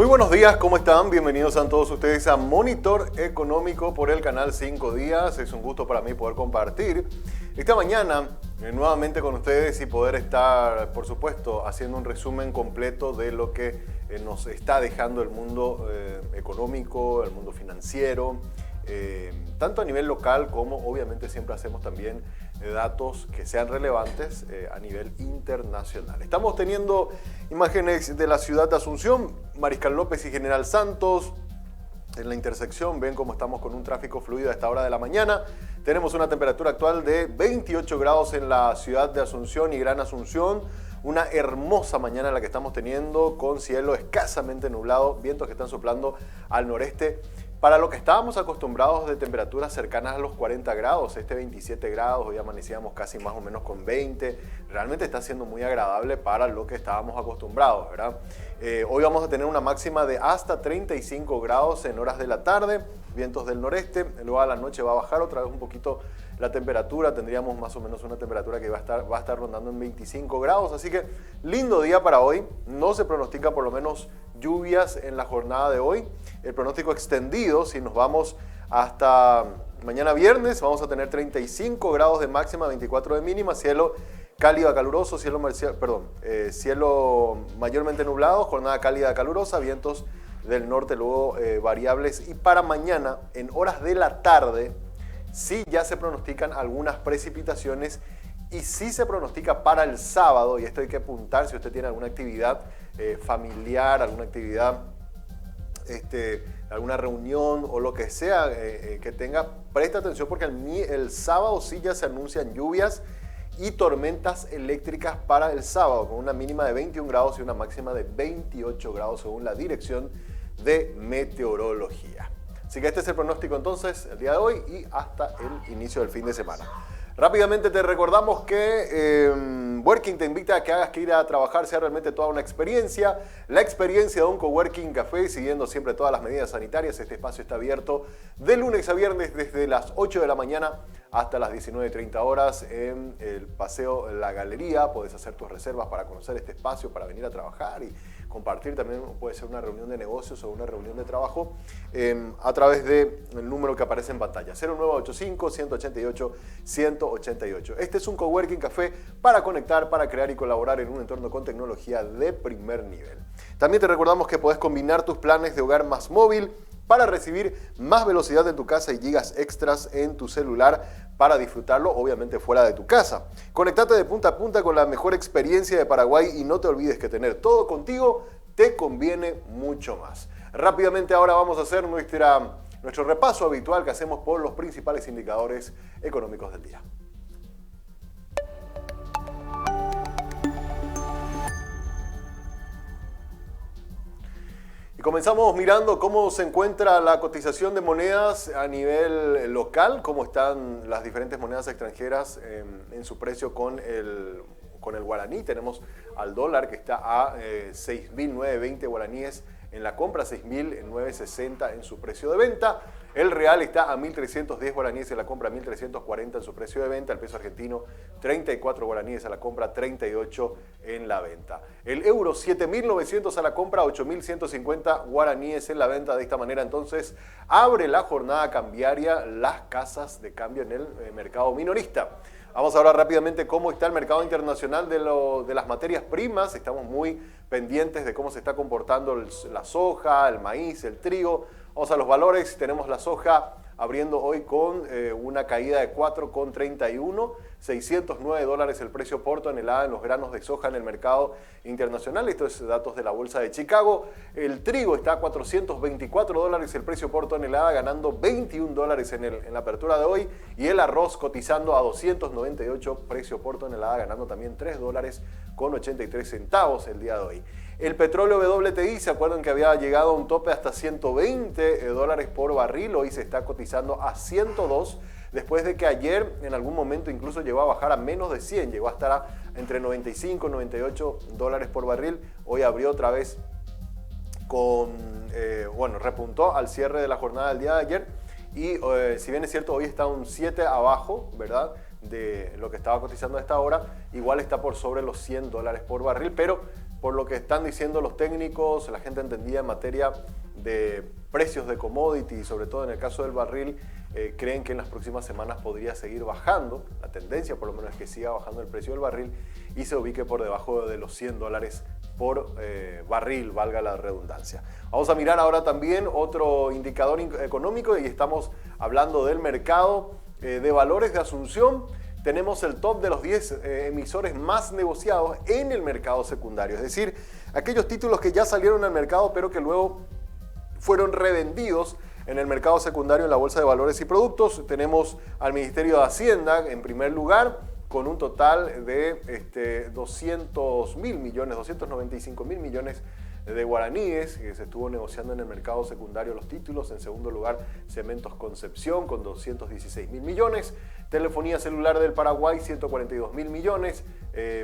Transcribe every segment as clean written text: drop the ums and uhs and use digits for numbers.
Muy buenos días, ¿cómo están? Bienvenidos a todos ustedes a Monitor Económico por el canal 5 Días. Es un gusto para mí poder compartir esta mañana nuevamente con ustedes y poder estar, por supuesto, haciendo un resumen completo de lo que nos está dejando el mundo económico, el mundo financiero, tanto a nivel local como obviamente siempre hacemos también datos que sean relevantes a nivel internacional. Estamos teniendo imágenes de la ciudad de Asunción, Mariscal López y General Santos. En la intersección ven cómo estamos con un tráfico fluido a esta hora de la mañana. Tenemos una temperatura actual de 28 grados en la ciudad de Asunción y Gran Asunción. Una hermosa mañana la que estamos teniendo con cielo escasamente nublado, vientos que están soplando al noreste. Para lo que estábamos acostumbrados de temperaturas cercanas a los 40 grados, 27 grados, hoy amanecíamos casi más o menos con 20, realmente está siendo muy agradable para lo que estábamos acostumbrados, ¿verdad? Hoy vamos a tener una máxima de hasta 35 grados en horas de la tarde, vientos del noreste, luego a la noche va a bajar otra vez un poquito la temperatura, tendríamos más o menos una temperatura que va a estar rondando en 25 grados, así que lindo día para hoy, no se pronostica por lo menos lluvias en la jornada de hoy. El pronóstico extendido, si nos vamos hasta mañana viernes, vamos a tener 35 grados de máxima, 24 de mínima, cielo cálido a caluroso, cielo mayormente nublado, jornada cálida a calurosa, vientos del norte luego variables. Y para mañana, en horas de la tarde, sí ya se pronostican algunas precipitaciones y sí se pronostica para el sábado, y esto hay que apuntar si usted tiene alguna actividad familiar, alguna actividad, alguna reunión o lo que sea que tenga, presta atención porque el sábado sí ya se anuncian lluvias y tormentas eléctricas para el sábado, con una mínima de 21 grados y una máxima de 28 grados según la Dirección de Meteorología. Así que este es el pronóstico entonces el día de hoy y hasta el inicio del fin de semana. Rápidamente te recordamos que Working te invita a que hagas que ir a trabajar sea realmente toda una experiencia. La experiencia de un Coworking Café, siguiendo siempre todas las medidas sanitarias. Este espacio está abierto de lunes a viernes desde las 8 de la mañana hasta las 19:30 horas en el Paseo La Galería. Puedes hacer tus reservas para conocer este espacio, para venir a trabajar y compartir. También puede ser una reunión de negocios o una reunión de trabajo a través del número que aparece en pantalla, 0985-188-188. Este es un Coworking Café para conectar, para crear y colaborar en un entorno con tecnología de primer nivel. También te recordamos que podés combinar tus planes de hogar más móvil para recibir más velocidad en tu casa y gigas extras en tu celular para disfrutarlo, obviamente fuera de tu casa. Conectate de punta a punta con la mejor experiencia de Paraguay y no te olvides que tener todo contigo te conviene mucho más. Rápidamente ahora vamos a hacer nuestro repaso habitual que hacemos por los principales indicadores económicos del día. Y comenzamos mirando cómo se encuentra la cotización de monedas a nivel local, cómo están las diferentes monedas extranjeras en su precio con el guaraní. Tenemos al dólar que está a 6.920 guaraníes en la compra, 6.960 en su precio de venta. El real está a 1.310 guaraníes en la compra, 1.340 en su precio de venta. El peso argentino, 34 guaraníes a la compra, 38 en la venta. El euro, 7.900 a la compra, 8.150 guaraníes en la venta. De esta manera, entonces, abre la jornada cambiaria las casas de cambio en el mercado minorista. Vamos a hablar rápidamente cómo está el mercado internacional de las materias primas. Estamos muy pendientes de cómo se está comportando la soja, el maíz, el trigo. Vamos a los valores. Tenemos la soja abriendo hoy con una caída de 4,31, $609 el precio por tonelada en los granos de soja en el mercado internacional. Esto es datos de la Bolsa de Chicago. El trigo está a $424 el precio por tonelada, ganando $21 en la apertura de hoy. Y el arroz cotizando a 298 precio por tonelada, ganando también $3.83 el día de hoy. El petróleo WTI, ¿se acuerdan que había llegado a un tope hasta $120 por barril? Hoy se está cotizando a 102, después de que ayer en algún momento incluso llegó a bajar a menos de 100, llegó a estar entre 95 y 98 dólares por barril. Hoy abrió otra vez repuntó al cierre de la jornada del día de ayer y si bien es cierto, hoy está un 7 abajo, ¿verdad?, de lo que estaba cotizando a esta hora, igual está por sobre los $100 por barril, pero por lo que están diciendo los técnicos, la gente entendida en materia de precios de commodity y sobre todo en el caso del barril, creen que en las próximas semanas podría seguir bajando, la tendencia por lo menos es que siga bajando el precio del barril y se ubique por debajo de los $100 por barril, valga la redundancia. Vamos a mirar ahora también otro indicador económico y estamos hablando del mercado de valores de Asunción. Tenemos el top de los 10 emisores más negociados en el mercado secundario, es decir, aquellos títulos que ya salieron al mercado pero que luego fueron revendidos en el mercado secundario en la Bolsa de Valores y Productos. Tenemos al Ministerio de Hacienda en primer lugar con un total de 200.000 millones, 295.000 millones de guaraníes, que se estuvo negociando en el mercado secundario los títulos. En segundo lugar, Cementos Concepción con 216.000 millones. Telefonía Celular del Paraguay, 142.000 millones.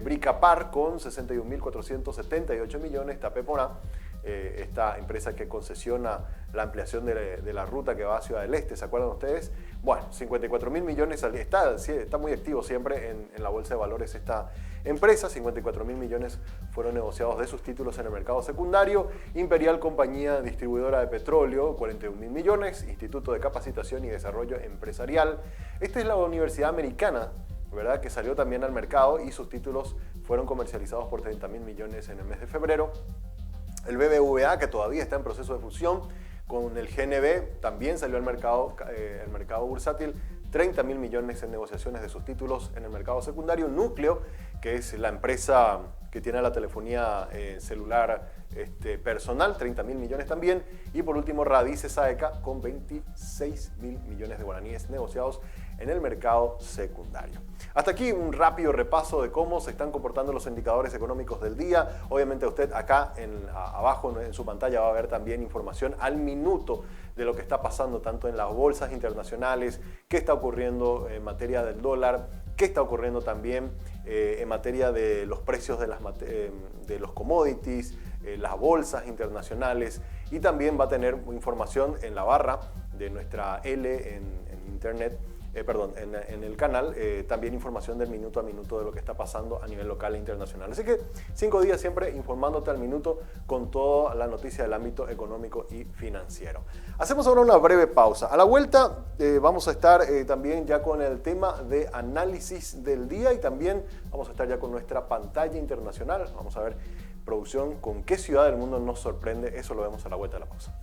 Bricapar con 61.478 millones. Tapepona, esta empresa que concesiona la ampliación de la ruta que va a Ciudad del Este, ¿se acuerdan ustedes? Bueno, 54.000 millones, está muy activo siempre en la Bolsa de Valores esta empresa. 54.000 millones fueron negociados de sus títulos en el mercado secundario. Imperial Compañía Distribuidora de Petróleo, 41.000 millones. Instituto de Capacitación y Desarrollo Empresarial. Esta es la Universidad Americana, ¿verdad?, que salió también al mercado y sus títulos fueron comercializados por 30.000 millones en el mes de febrero. El BBVA, que todavía está en proceso de fusión con el GNB, también salió al mercado, el mercado bursátil, 30.000 millones en negociaciones de sus títulos en el mercado secundario. Núcleo, que es la empresa que tiene la telefonía celular personal, 30.000 millones también. Y por último, Radices AECA con 26.000 millones de guaraníes negociados en el mercado secundario. Hasta aquí un rápido repaso de cómo se están comportando los indicadores económicos del día. Obviamente usted acá abajo en su pantalla va a ver también información al minuto de lo que está pasando tanto en las bolsas internacionales, qué está ocurriendo en materia del dólar, qué está ocurriendo también en materia de los precios de los commodities, las bolsas internacionales, y también va a tener información en la barra de nuestra L en internet, en el canal, también información del minuto a minuto de lo que está pasando a nivel local e internacional. Así que 5 días siempre informándote al minuto con toda la noticia del ámbito económico y financiero. Hacemos ahora una breve pausa. A la vuelta vamos a estar también ya con el tema de análisis del día y también vamos a estar ya con nuestra pantalla internacional. Vamos a ver, producción, con qué ciudad del mundo nos sorprende. Eso lo vemos a la vuelta de la pausa.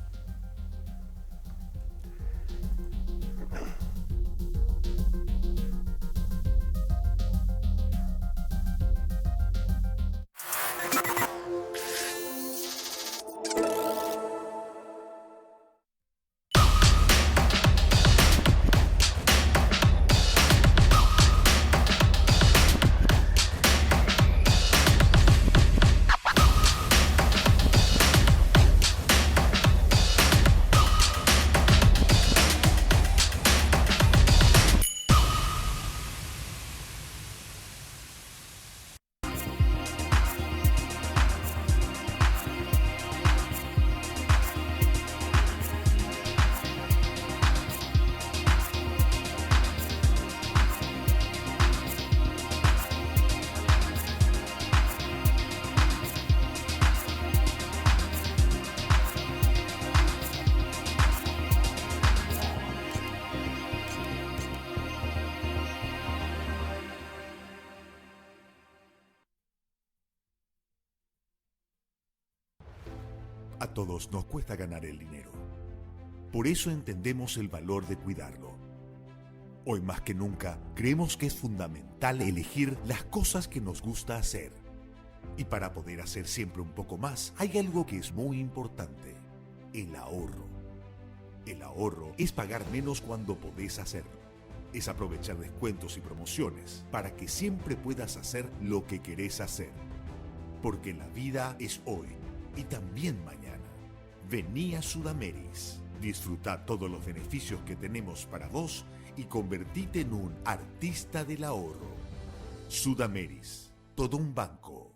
A todos nos cuesta ganar el dinero. Por eso entendemos el valor de cuidarlo. Hoy más que nunca, creemos que es fundamental elegir las cosas que nos gusta hacer. Y para poder hacer siempre un poco más, hay algo que es muy importante: el ahorro. El ahorro es pagar menos cuando podés hacerlo. Es aprovechar descuentos y promociones para que siempre puedas hacer lo que querés hacer. Porque la vida es hoy y también mañana. Vení a Sudameris. Disfruta todos los beneficios que tenemos para vos y convertite en un artista del ahorro. Sudameris, todo un banco.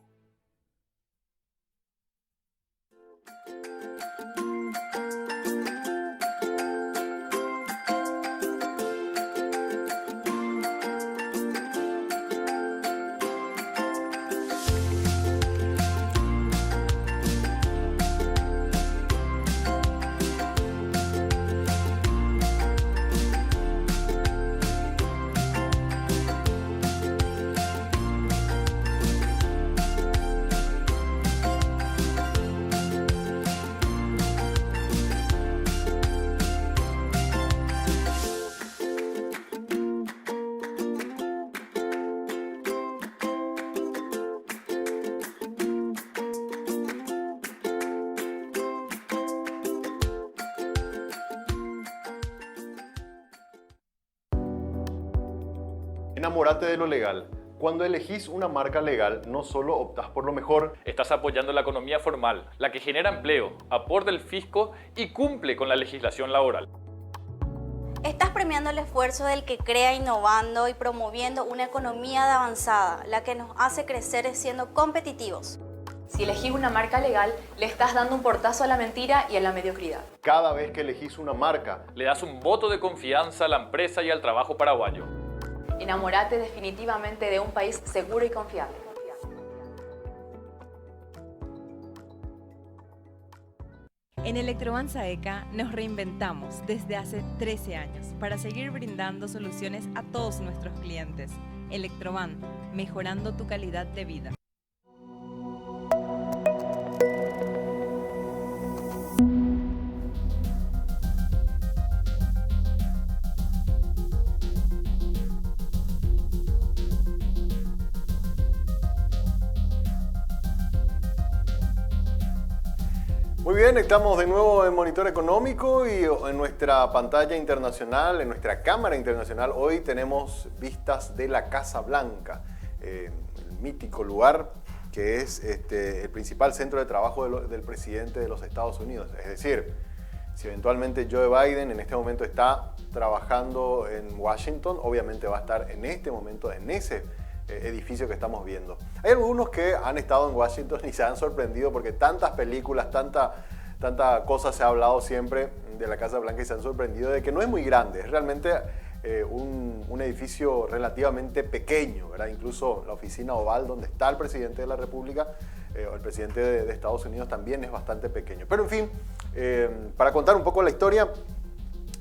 Enamórate de lo legal. Cuando elegís una marca legal, no solo optás por lo mejor, Estás apoyando la economía formal, la que genera empleo, aporta el fisco y cumple con la legislación laboral. Estás premiando el esfuerzo del que crea innovando y promoviendo una economía de avanzada, la que nos hace crecer siendo competitivos. Si elegís una marca legal, le estás dando un portazo a la mentira y a la mediocridad. cada vez que elegís una marca, Le das un voto de confianza a la empresa y al trabajo paraguayo. Enamórate definitivamente de un país seguro y confiable. En Electroban Saeca nos reinventamos desde hace 13 años para seguir brindando soluciones a todos nuestros clientes. Electroban, mejorando tu calidad de vida. Muy bien, estamos de nuevo en Monitor Económico y en nuestra pantalla internacional, en nuestra cámara internacional, hoy tenemos vistas de la Casa Blanca, el mítico lugar que es el principal centro de trabajo del presidente de los Estados Unidos. Es decir, si eventualmente Joe Biden en este momento está trabajando en Washington, obviamente va a estar en este momento en ese edificio que estamos viendo. Hay algunos que han estado en Washington y se han sorprendido porque tantas películas, tanta cosa se ha hablado siempre de la Casa Blanca y se han sorprendido de que no es muy grande, es realmente un edificio relativamente pequeño, ¿verdad? Incluso la oficina oval donde está el presidente de la República, el presidente de Estados Unidos también es bastante pequeño. Pero en fin, para contar un poco la historia,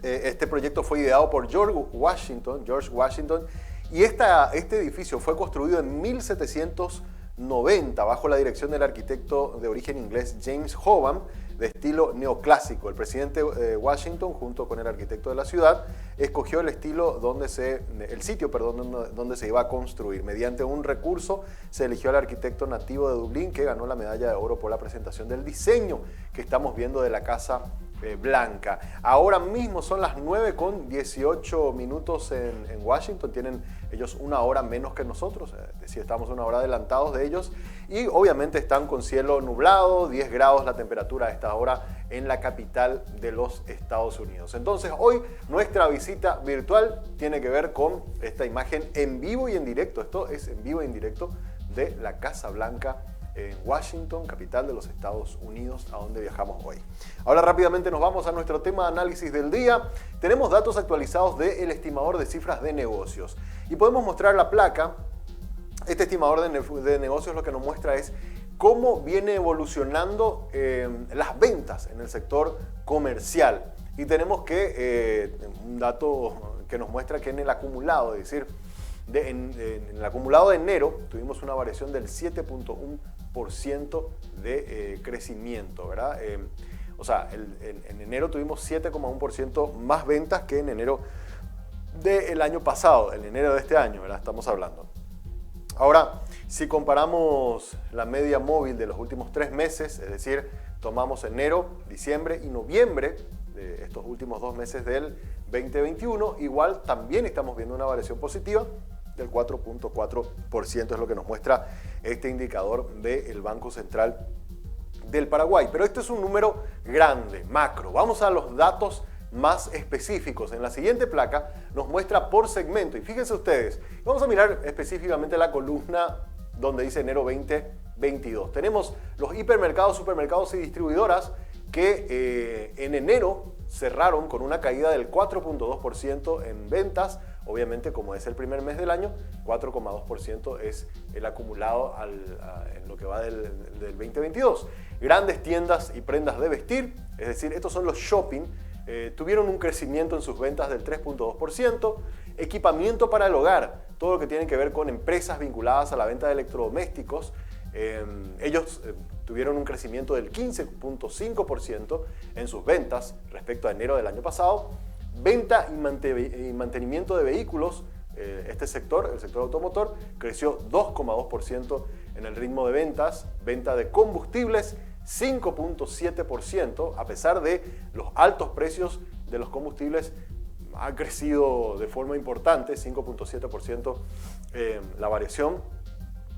este proyecto fue ideado por George Washington, y este edificio fue construido en 1790 bajo la dirección del arquitecto de origen inglés James Hoban, de estilo neoclásico. El presidente Washington, junto con el arquitecto de la ciudad, escogió el sitio donde se iba a construir. Mediante un recurso se eligió al arquitecto nativo de Dublín, que ganó la medalla de oro por la presentación del diseño que estamos viendo de la Casa Blanca. Ahora mismo son las 9:18 en Washington. Tienen ellos una hora menos que nosotros, es decir, estamos una hora adelantados de ellos, y obviamente están con cielo nublado, 10 grados la temperatura a esta hora en la capital de los Estados Unidos. Entonces hoy nuestra visita virtual tiene que ver con esta imagen en vivo y en directo. Esto es en vivo y en directo de la Casa Blanca en Washington, capital de los Estados Unidos, a donde viajamos hoy. Ahora rápidamente nos vamos a nuestro tema de análisis del día. Tenemos datos actualizados del estimador de cifras de negocios y podemos mostrar la placa. Este estimador de negocios lo que nos muestra es cómo viene evolucionando las ventas en el sector comercial. Y tenemos que un dato que nos muestra que en el acumulado, es decir, en el acumulado de enero tuvimos una variación del 7.1% de crecimiento, ¿verdad? O sea, en enero tuvimos 7,1% más ventas que en enero del año pasado, en enero de este año, ¿verdad? Estamos hablando. Ahora, si comparamos la media móvil de los últimos 3 meses, es decir, tomamos enero, diciembre y noviembre de estos últimos 2 meses del 2021, igual también estamos viendo una variación positiva del 4.4%, es lo que nos muestra este indicador del Banco Central del Paraguay. Pero este es un número grande, macro. Vamos a los datos más específicos. En la siguiente placa nos muestra por segmento. Y fíjense ustedes, vamos a mirar específicamente la columna donde dice enero 2022. Tenemos los hipermercados, supermercados y distribuidoras que en enero cerraron con una caída del 4.2% en ventas. Obviamente, como es el primer mes del año, 4,2% es el acumulado en lo que va del 2022. Grandes tiendas y prendas de vestir, es decir, estos son los shopping, tuvieron un crecimiento en sus ventas del 3.2%. Equipamiento para el hogar, todo lo que tiene que ver con empresas vinculadas a la venta de electrodomésticos, ellos tuvieron un crecimiento del 15.5% en sus ventas respecto a enero del año pasado. Venta y mantenimiento de vehículos, este sector, el sector automotor, creció 2,2% en el ritmo de ventas. Venta de combustibles, 5.7%, a pesar de los altos precios de los combustibles, ha crecido de forma importante, 5.7% la variación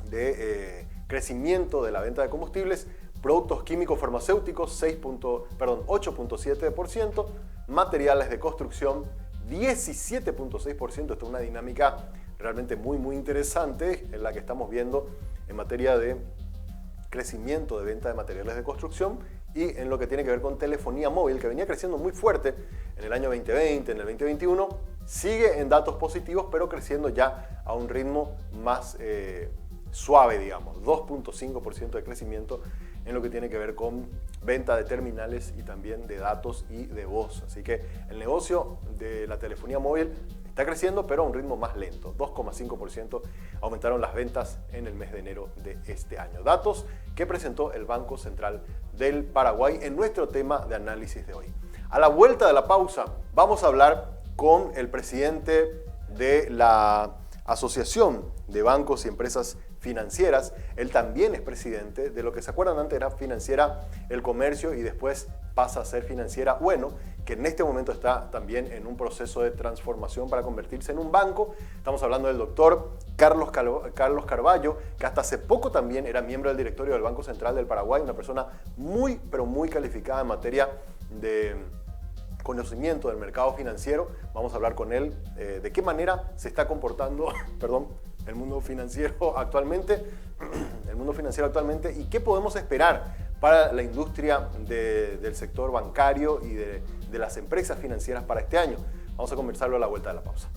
de crecimiento de la venta de combustibles, productos químicos farmacéuticos 8.7%, materiales de construcción 17.6%. Esta es una dinámica realmente muy interesante en la que estamos viendo en materia de crecimiento de venta de materiales de construcción y en lo que tiene que ver con telefonía móvil, que venía creciendo muy fuerte en el año 2020, en el 2021, sigue en datos positivos, pero creciendo ya a un ritmo más suave, digamos, 2.5% de crecimiento en lo que tiene que ver con venta de terminales y también de datos y de voz. Así que el negocio de la telefonía móvil está creciendo, pero a un ritmo más lento. 2,5% aumentaron las ventas en el mes de enero de este año. Datos que presentó el Banco Central del Paraguay en nuestro tema de análisis de hoy. A la vuelta de la pausa vamos a hablar con el presidente de la Asociación de Bancos y Empresas Financieras. Él también es presidente de lo que se acuerdan antes era Financiera El Comercio y después pasa a ser Financiera Bueno, que en este momento está también en un proceso de transformación para convertirse en un banco. Estamos hablando del doctor Carlos Carvalho, que hasta hace poco también era miembro del directorio del Banco Central del Paraguay, una persona muy calificada en materia de conocimiento del mercado financiero. Vamos a hablar con él de qué manera se está comportando el mundo financiero actualmente y qué podemos esperar para la industria del sector bancario y de las empresas financieras para este año. Vamos a conversarlo a la vuelta de la pausa.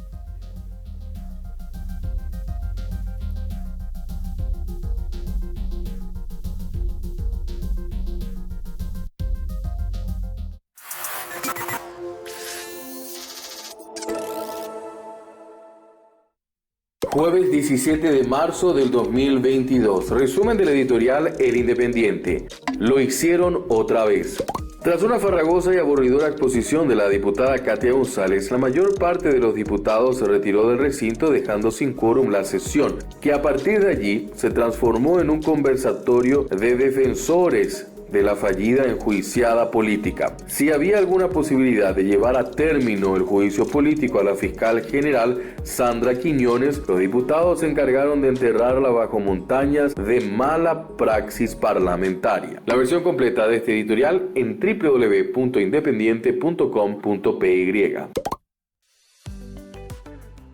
Jueves 17 de marzo del 2022. Resumen del editorial El Independiente. Lo hicieron otra vez. Tras una farragosa y aburridora exposición de la diputada Katia González, la mayor parte de los diputados se retiró del recinto dejando sin quórum la sesión, que a partir de allí se transformó en un conversatorio de defensores de la fallida enjuiciada política. Si había alguna posibilidad de llevar a término el juicio político a la fiscal general Sandra Quiñones, los diputados se encargaron de enterrarla bajo montañas de mala praxis parlamentaria. La versión completa de este editorial en www.independiente.com.py.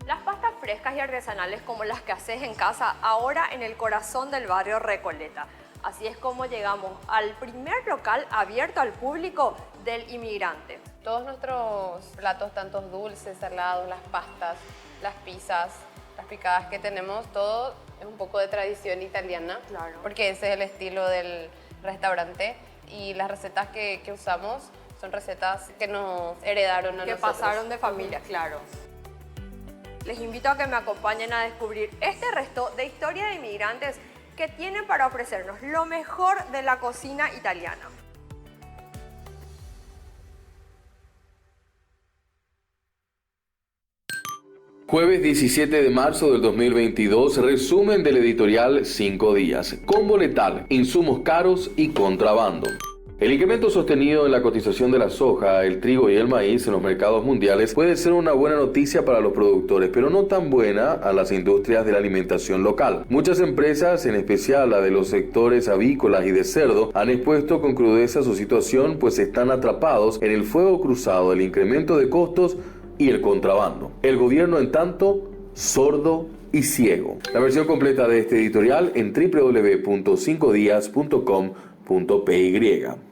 Las pastas frescas y artesanales como las que haces en casa, ahora en el corazón del barrio Recoleta. Así es como llegamos al primer local abierto al público del inmigrante. Todos nuestros platos, tanto dulces, salados, las pastas, las pizzas, las picadas que tenemos, todo es un poco de tradición italiana. Claro. Porque ese es el estilo del restaurante y las recetas que usamos son recetas que nos heredaron a nosotros. Que pasaron de familia, claro. Les invito a que me acompañen a descubrir este resto de historia de inmigrantes que tienen para ofrecernos lo mejor de la cocina italiana. Jueves 17 de marzo del 2022, resumen del editorial 5 días. Combo letal, insumos caros y contrabando. El incremento sostenido en la cotización de la soja, el trigo y el maíz en los mercados mundiales puede ser una buena noticia para los productores, pero no tan buena a las industrias de la alimentación local. Muchas empresas, en especial la de los sectores avícolas y de cerdo, han expuesto con crudeza su situación, pues están atrapados en el fuego cruzado del incremento de costos y el contrabando. El gobierno, en tanto, sordo y ciego. La versión completa de este editorial en www.5dias.com.py.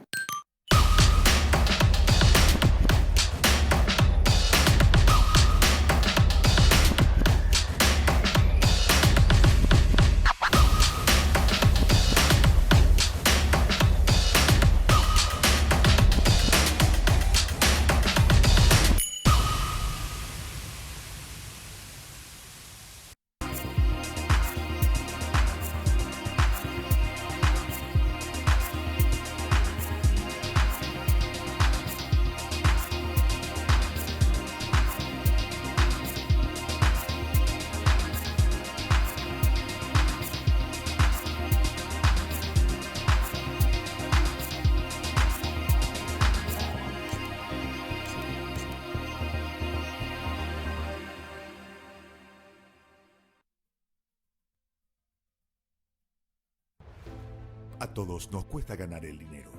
A todos nos cuesta ganar el dinero.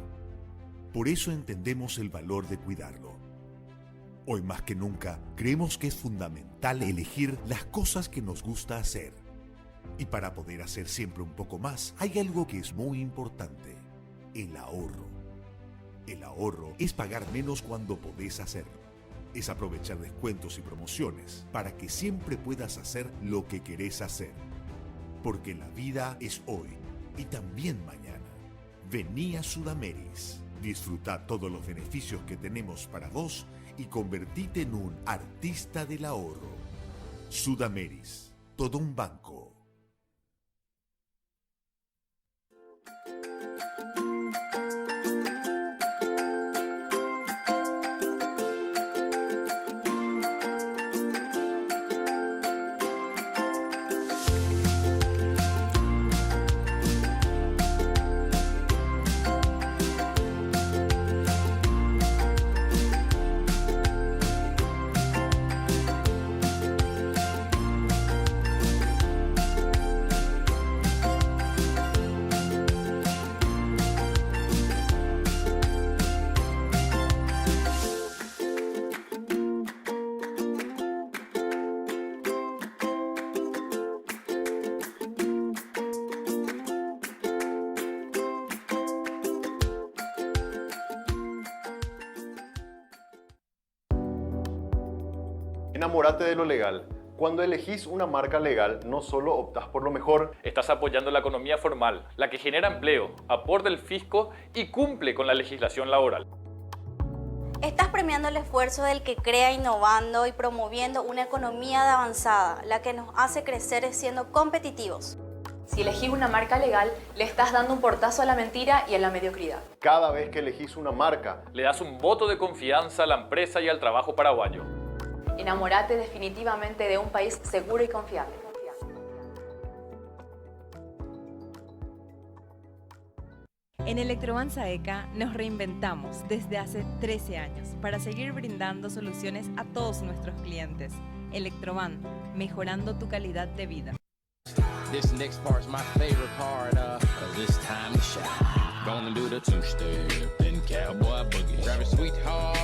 Por eso entendemos el valor de cuidarlo. Hoy más que nunca, creemos que es fundamental elegir las cosas que nos gusta hacer. Y para poder hacer siempre un poco más, hay algo que es muy importante: el ahorro. El ahorro es pagar menos cuando podés hacerlo. Es aprovechar descuentos y promociones para que siempre puedas hacer lo que querés hacer. Porque la vida es hoy y también mañana. Vení a Sudameris. Disfruta todos los beneficios que tenemos para vos y convertite en un artista del ahorro. Sudameris, todo un banco. Enamórate de lo legal. Cuando elegís una marca legal, no solo optás por lo mejor, Estás apoyando la economía formal, la que genera empleo, aporta el fisco y cumple con la legislación laboral. Estás premiando el esfuerzo del que crea innovando y promoviendo una economía de avanzada, la que nos hace crecer siendo competitivos. Si elegís una marca legal, le estás dando un portazo a la mentira y a la mediocridad. cada vez que elegís una marca, Le das un voto de confianza a la empresa y al trabajo paraguayo. Enamórate definitivamente de un país seguro y confiable. En Electrobanza ECA nos reinventamos desde hace 13 años para seguir brindando soluciones a todos nuestros clientes. Electroban, mejorando tu calidad de vida. This next part's my favorite part, 'cause it's time to shine. Gonna do the two-step and cowboy boogie. Grab a sweetheart.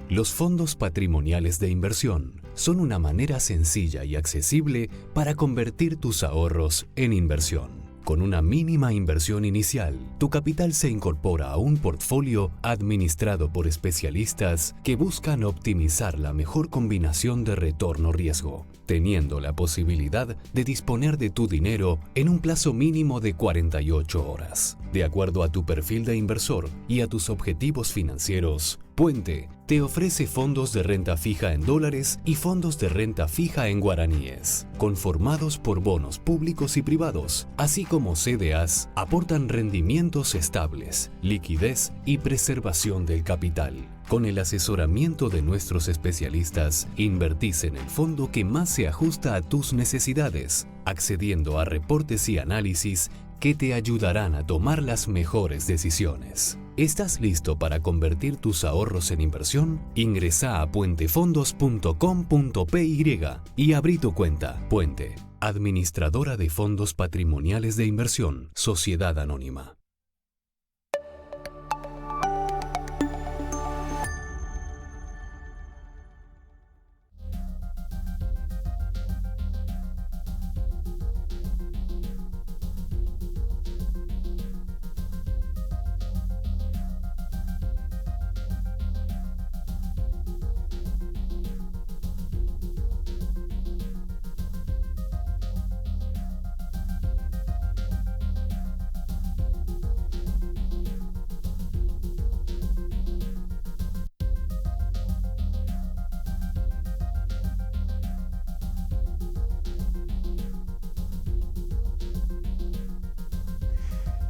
Los fondos patrimoniales de inversión son una manera sencilla y accesible para convertir tus ahorros en inversión. Con una mínima inversión inicial, tu capital se incorpora a un portfolio administrado por especialistas que buscan optimizar la mejor combinación de retorno-riesgo, teniendo la posibilidad de disponer de tu dinero en un plazo mínimo de 48 horas. De acuerdo a tu perfil de inversor y a tus objetivos financieros, Puente te ofrece fondos de renta fija en dólares y fondos de renta fija en guaraníes, conformados por bonos públicos y privados, así como CDAs, aportan rendimientos estables, liquidez y preservación del capital. Con el asesoramiento de nuestros especialistas, invertís en el fondo que más se ajusta a tus necesidades, accediendo a reportes y análisis que te ayudarán a tomar las mejores decisiones. ¿Estás listo para convertir tus ahorros en inversión? Ingresa a puentefondos.com.py y abrí tu cuenta. Puente, administradora de fondos patrimoniales de inversión, Sociedad Anónima.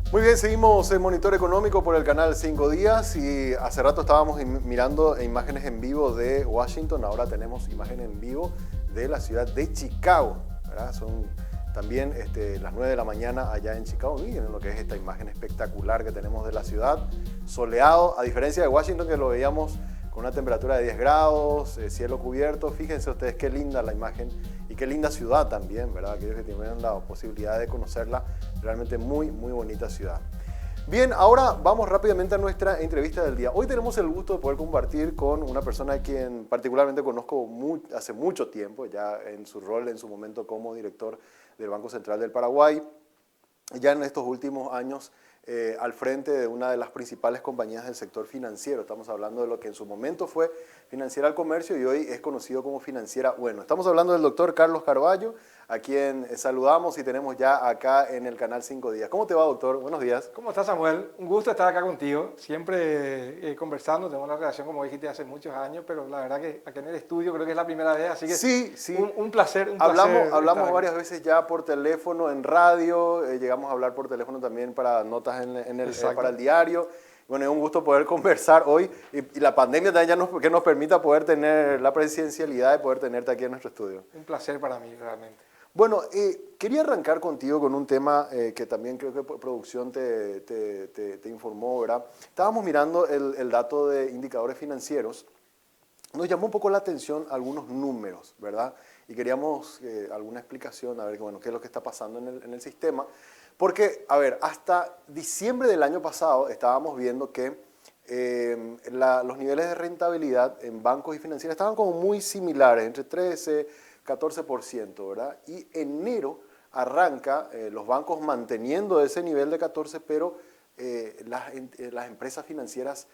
Muy bien, seguimos en Monitor Económico por el canal 5 Días y hace rato estábamos mirando imágenes en vivo de Washington, ahora tenemos imágenes en vivo de la ciudad de Chicago, ¿verdad? Son también las 9 de la mañana allá en Chicago. Miren lo que es esta imagen espectacular que tenemos de la ciudad, soleado, a diferencia de Washington que lo veíamos con una temperatura de 10 grados, cielo cubierto. Fíjense ustedes qué linda la imagen y qué linda ciudad también, ¿verdad? Aquellos que tienen la posibilidad de conocerla, realmente muy, muy bonita ciudad. Bien, ahora vamos rápidamente a nuestra entrevista del día. Hoy tenemos el gusto de poder compartir con una persona a quien particularmente conozco hace mucho tiempo, ya en su rol, en su momento como director del Banco Central del Paraguay, ya en estos últimos años al frente de una de las principales compañías del sector financiero. Estamos hablando de lo que en su momento fue Financiera al Comercio y hoy es conocido como Financiera Bueno. Estamos hablando del doctor Carlos Carvalho, a quien saludamos y tenemos ya acá en el canal 5 Días. ¿Cómo te va, doctor? Buenos días. ¿Cómo estás, Samuel? Un gusto estar acá contigo. Siempre conversando, tenemos una relación, como dijiste, hace muchos años, pero la verdad que acá en el estudio creo que es la primera vez, así que sí. Un placer. Hablamos varias veces ya por teléfono, en radio, llegamos a hablar por teléfono también para notas para el diario. Bueno, es un gusto poder conversar hoy y la pandemia también ya que nos permita poder tener la presencialidad de poder tenerte aquí en nuestro estudio. Un placer para mí, realmente. Bueno, quería arrancar contigo con un tema que también creo que producción te informó, ¿verdad? Estábamos mirando el dato de indicadores financieros. Nos llamó un poco la atención algunos números, ¿verdad? Y queríamos alguna explicación, a ver bueno, qué es lo que está pasando en el sistema. Porque, a ver, hasta diciembre del año pasado estábamos viendo que los niveles de rentabilidad en bancos y financieras estaban como muy similares, entre 13, 14%, ¿verdad? Y enero arranca los bancos manteniendo ese nivel de 14, pero las empresas financieras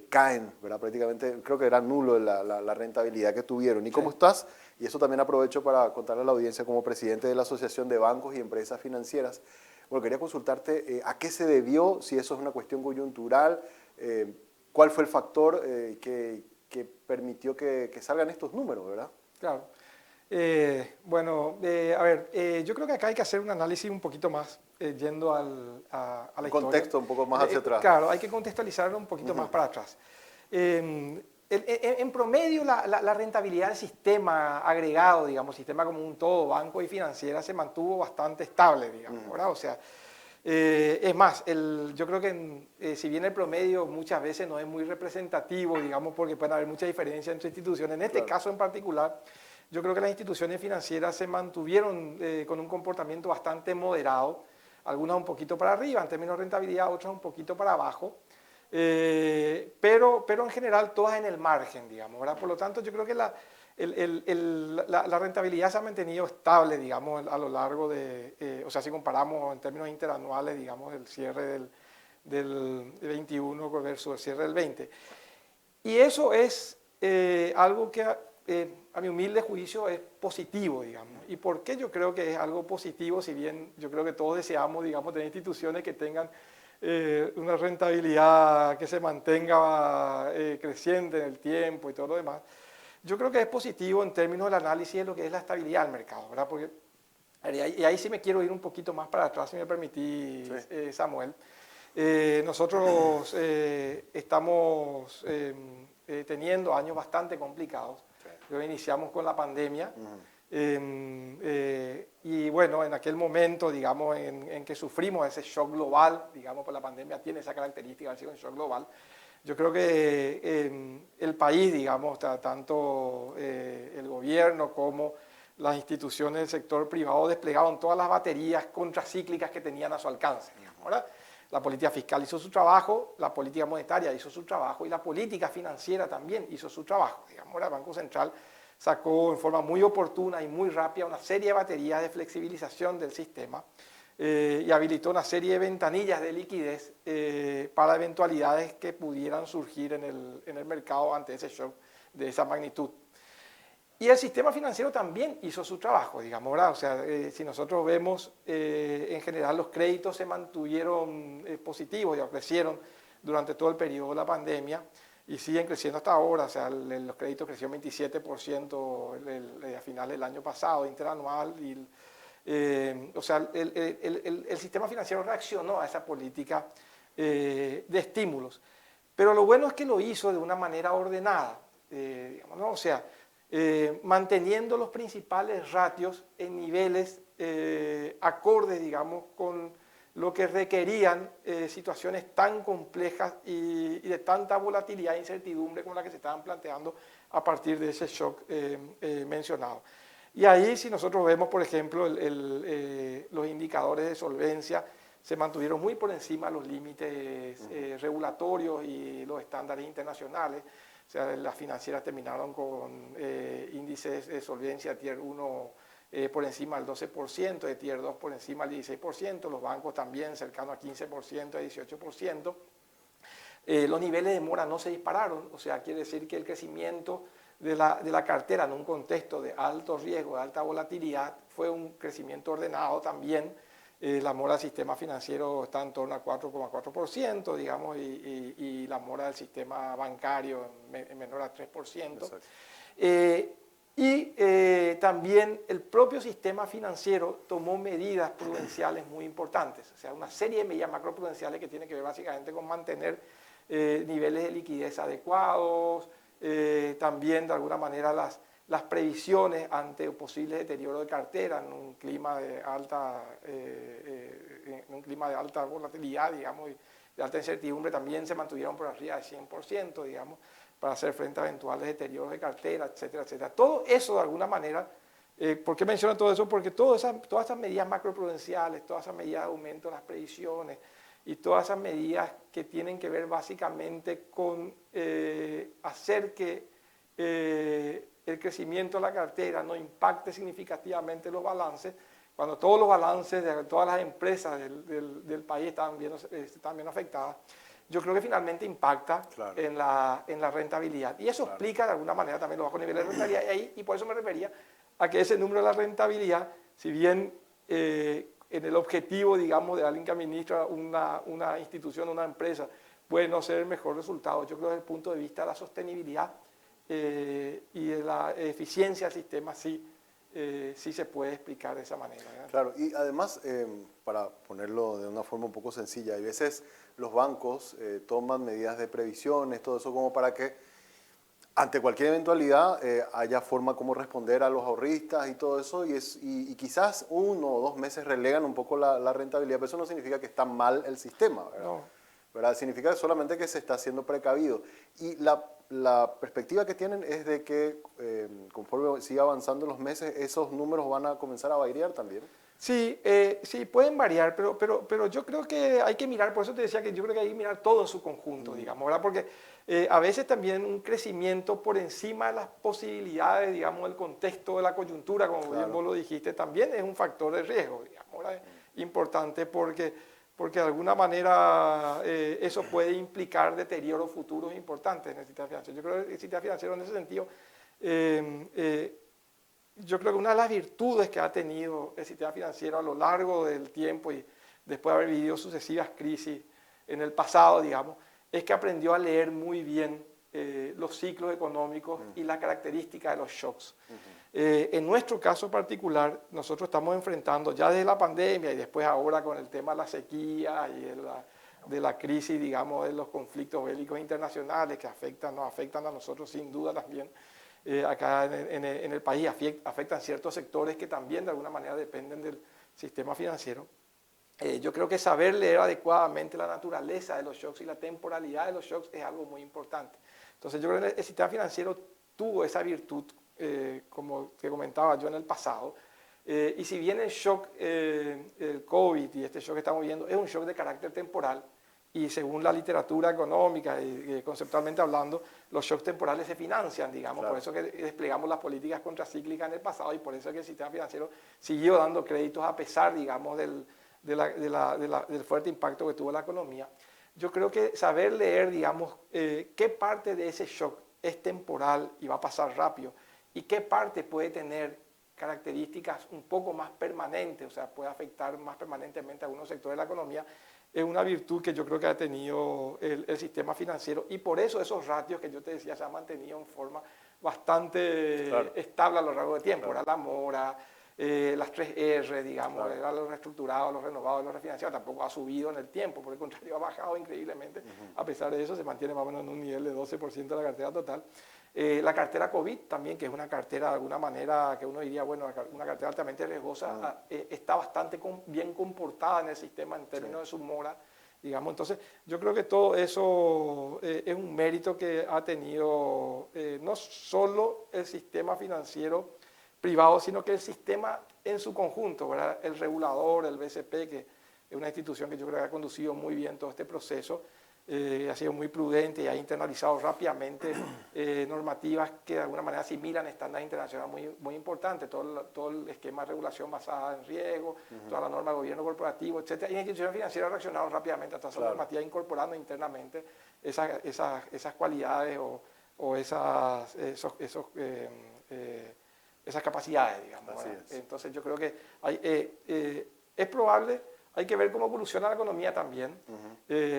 caen, ¿verdad? Prácticamente creo que era nulo la rentabilidad que tuvieron. ¿Y cómo estás? Y eso también aprovecho para contarle a la audiencia como presidente de la Asociación de Bancos y Empresas Financieras. Bueno, quería consultarte a qué se debió, si eso es una cuestión coyuntural, cuál fue el factor que permitió que salgan estos números, ¿verdad? Claro. A ver, yo creo que acá hay que hacer un análisis un poquito más, yendo a la historia. Contexto un poco más hacia atrás. Claro, hay que contextualizarlo un poquito más para atrás. En promedio, la rentabilidad del sistema agregado, digamos, sistema como un todo, banco y financiera, se mantuvo bastante estable, digamos, ¿verdad? O sea, es más, yo creo que si bien el promedio muchas veces no es muy representativo, digamos, porque pueden haber mucha diferencia entre instituciones, en este caso en particular, yo creo que las instituciones financieras se mantuvieron con un comportamiento bastante moderado, algunas un poquito para arriba en términos de rentabilidad, otras un poquito para abajo, pero en general todas en el margen, digamos, ¿verdad? Por lo tanto, yo creo que la rentabilidad se ha mantenido estable, digamos, a lo largo o sea, si comparamos en términos interanuales, digamos, el cierre del 21 versus el cierre del 20. Y eso es algo que a mi humilde juicio es positivo, digamos. ¿Y por qué yo creo que es algo positivo? Si bien yo creo que todos deseamos, digamos, tener instituciones que tengan una rentabilidad que se mantenga creciente en el tiempo y todo lo demás. Yo creo que es positivo en términos del análisis de lo que es la estabilidad del mercado, ¿verdad? Porque, y ahí sí me quiero ir un poquito más para atrás, si me permitís, sí. Samuel. Nosotros estamos teniendo años bastante complicados. Luego iniciamos con la pandemia. Y bueno, en aquel momento, digamos, en que sufrimos ese shock global, digamos, pues la pandemia tiene esa característica de ser un shock global. Yo creo que el país, digamos, tanto el gobierno como las instituciones del sector privado desplegaron todas las baterías contracíclicas que tenían a su alcance, digamos, ¿verdad? La política fiscal hizo su trabajo, la política monetaria hizo su trabajo y la política financiera también hizo su trabajo, digamos, el Banco Central sacó en forma muy oportuna y muy rápida una serie de baterías de flexibilización del sistema y habilitó una serie de ventanillas de liquidez para eventualidades que pudieran surgir en el mercado ante ese shock de esa magnitud. Y el sistema financiero también hizo su trabajo, digamos, ¿verdad? O sea, si nosotros vemos, en general los créditos se mantuvieron positivos, ya crecieron durante todo el periodo de la pandemia, y siguen creciendo hasta ahora. O sea, los créditos crecieron 27% a finales del año pasado, interanual. O sea, el sistema financiero reaccionó a esa política de estímulos. Pero lo bueno es que lo hizo de una manera ordenada, digamos, ¿no? O sea, manteniendo los principales ratios en niveles acordes, digamos, con lo que requerían situaciones tan complejas y de tanta volatilidad e incertidumbre como la que se estaban planteando a partir de ese shock mencionado. Y ahí si nosotros vemos, por ejemplo, los indicadores de solvencia se mantuvieron muy por encima de los límites regulatorios y los estándares internacionales. O sea, las financieras terminaron con índices de solvencia Tier 1 por encima del 12%, de Tier 2 por encima del 16%, los bancos también cercanos a 15%, a 18%. Los niveles de mora no se dispararon, o sea, quiere decir que el crecimiento de la cartera en un contexto de alto riesgo, de alta volatilidad, fue un crecimiento ordenado también. La mora del sistema financiero está en torno al 4,4%, digamos, y la mora del sistema bancario menor a 3%. También el propio sistema financiero tomó medidas prudenciales muy importantes, o sea, una serie de medidas macroprudenciales que tienen que ver básicamente con mantener niveles de liquidez adecuados, también de alguna manera las previsiones ante posibles deterioro de cartera en un clima de alta volatilidad, digamos, y de alta incertidumbre, también se mantuvieron por arriba del 100%, digamos, para hacer frente a eventuales deterioros de cartera, etcétera, etcétera. Todo eso de alguna manera, ¿por qué menciono todo eso? Porque todas esas medidas macroprudenciales, todas esas medidas de aumento de las previsiones y todas esas medidas que tienen que ver básicamente con hacer que el crecimiento de la cartera no impacte significativamente los balances, cuando todos los balances de todas las empresas del país están bien afectadas, yo creo que finalmente impacta en la rentabilidad. Y eso explica de alguna manera también los bajos niveles de rentabilidad. Y por eso me refería a que ese número de la rentabilidad, si bien en el objetivo, digamos, de alguien que administra una institución, una empresa, puede no ser el mejor resultado, yo creo que desde el punto de vista de la sostenibilidad y de la eficiencia del sistema sí se puede explicar de esa manera, ¿verdad? Claro, y además, para ponerlo de una forma un poco sencilla, hay veces los bancos toman medidas de previsiones, todo eso como para que ante cualquier eventualidad haya forma como responder a los ahorristas y todo eso, y quizás 1 o 2 meses relegan un poco la rentabilidad, pero eso no significa que está mal el sistema, ¿verdad? No. ¿Verdad? Significa solamente que se está haciendo precavido. Y la perspectiva que tienen es de que conforme siga avanzando los meses, esos números van a comenzar a variar también. Sí, sí, pueden variar, pero yo creo que hay que mirar, por eso te decía que yo creo que hay que mirar todo en su conjunto, digamos, ¿verdad? Porque a veces también un crecimiento por encima de las posibilidades, digamos, del contexto de la coyuntura, como bien vos lo dijiste, también es un factor de riesgo, digamos, ¿verdad? Importante porque de alguna manera eso puede implicar deterioros futuros importantes en el sistema financiero. Yo creo que el sistema financiero en ese sentido, yo creo que una de las virtudes que ha tenido el sistema financiero a lo largo del tiempo y después de haber vivido sucesivas crisis en el pasado, digamos, es que aprendió a leer muy bien los ciclos económicos y las características de los shocks. En nuestro caso particular, nosotros estamos enfrentando ya desde la pandemia y después ahora con el tema de la sequía y de la crisis, digamos, de los conflictos bélicos internacionales que nos afectan a nosotros sin duda también. Acá en el país afectan ciertos sectores que también de alguna manera dependen del sistema financiero. Yo creo que saber leer adecuadamente la naturaleza de los shocks y la temporalidad de los shocks es algo muy importante. Entonces yo creo que el sistema financiero tuvo esa virtud, como te comentaba yo en el pasado, y si bien el shock, el COVID y este shock que estamos viviendo es un shock de carácter temporal, y según la literatura económica y conceptualmente hablando, los shocks temporales se financian, digamos, por eso que desplegamos las políticas contracíclicas en el pasado y por eso que el sistema financiero siguió dando créditos a pesar, digamos, del fuerte impacto que tuvo la economía. Yo creo que saber leer, digamos, qué parte de ese shock es temporal y va a pasar rápido y qué parte puede tener características un poco más permanentes, o sea, puede afectar más permanentemente a algunos sectores de la economía, es una virtud que yo creo que ha tenido el sistema financiero y por eso esos ratios que yo te decía se han mantenido en forma bastante estable a lo largo del tiempo. Era la mora, las 3R, digamos, era los reestructurados, los renovados, los refinanciados, tampoco ha subido en el tiempo, por el contrario ha bajado increíblemente. A pesar de eso se mantiene más o menos en un nivel de 12% de la cartera total. La cartera COVID también, que es una cartera de alguna manera que uno diría, bueno, una cartera altamente riesgosa, está bastante bien comportada en el sistema en términos de su mora, digamos. Entonces, yo creo que todo eso es un mérito que ha tenido no solo el sistema financiero privado, sino que el sistema en su conjunto, ¿verdad? El regulador, el BCP, que es una institución que yo creo que ha conducido muy bien todo este proceso, ha sido muy prudente y ha internalizado rápidamente normativas que de alguna manera asimilan estándares internacionales muy, muy importantes, todo el esquema de regulación basada en riesgo, toda la norma de gobierno corporativo, etc. Y la institución financiera ha reaccionado rápidamente a todas esas normativas, incorporando internamente esas cualidades o esas capacidades, digamos. Entonces yo creo que es probable. Hay que ver cómo evoluciona la economía también,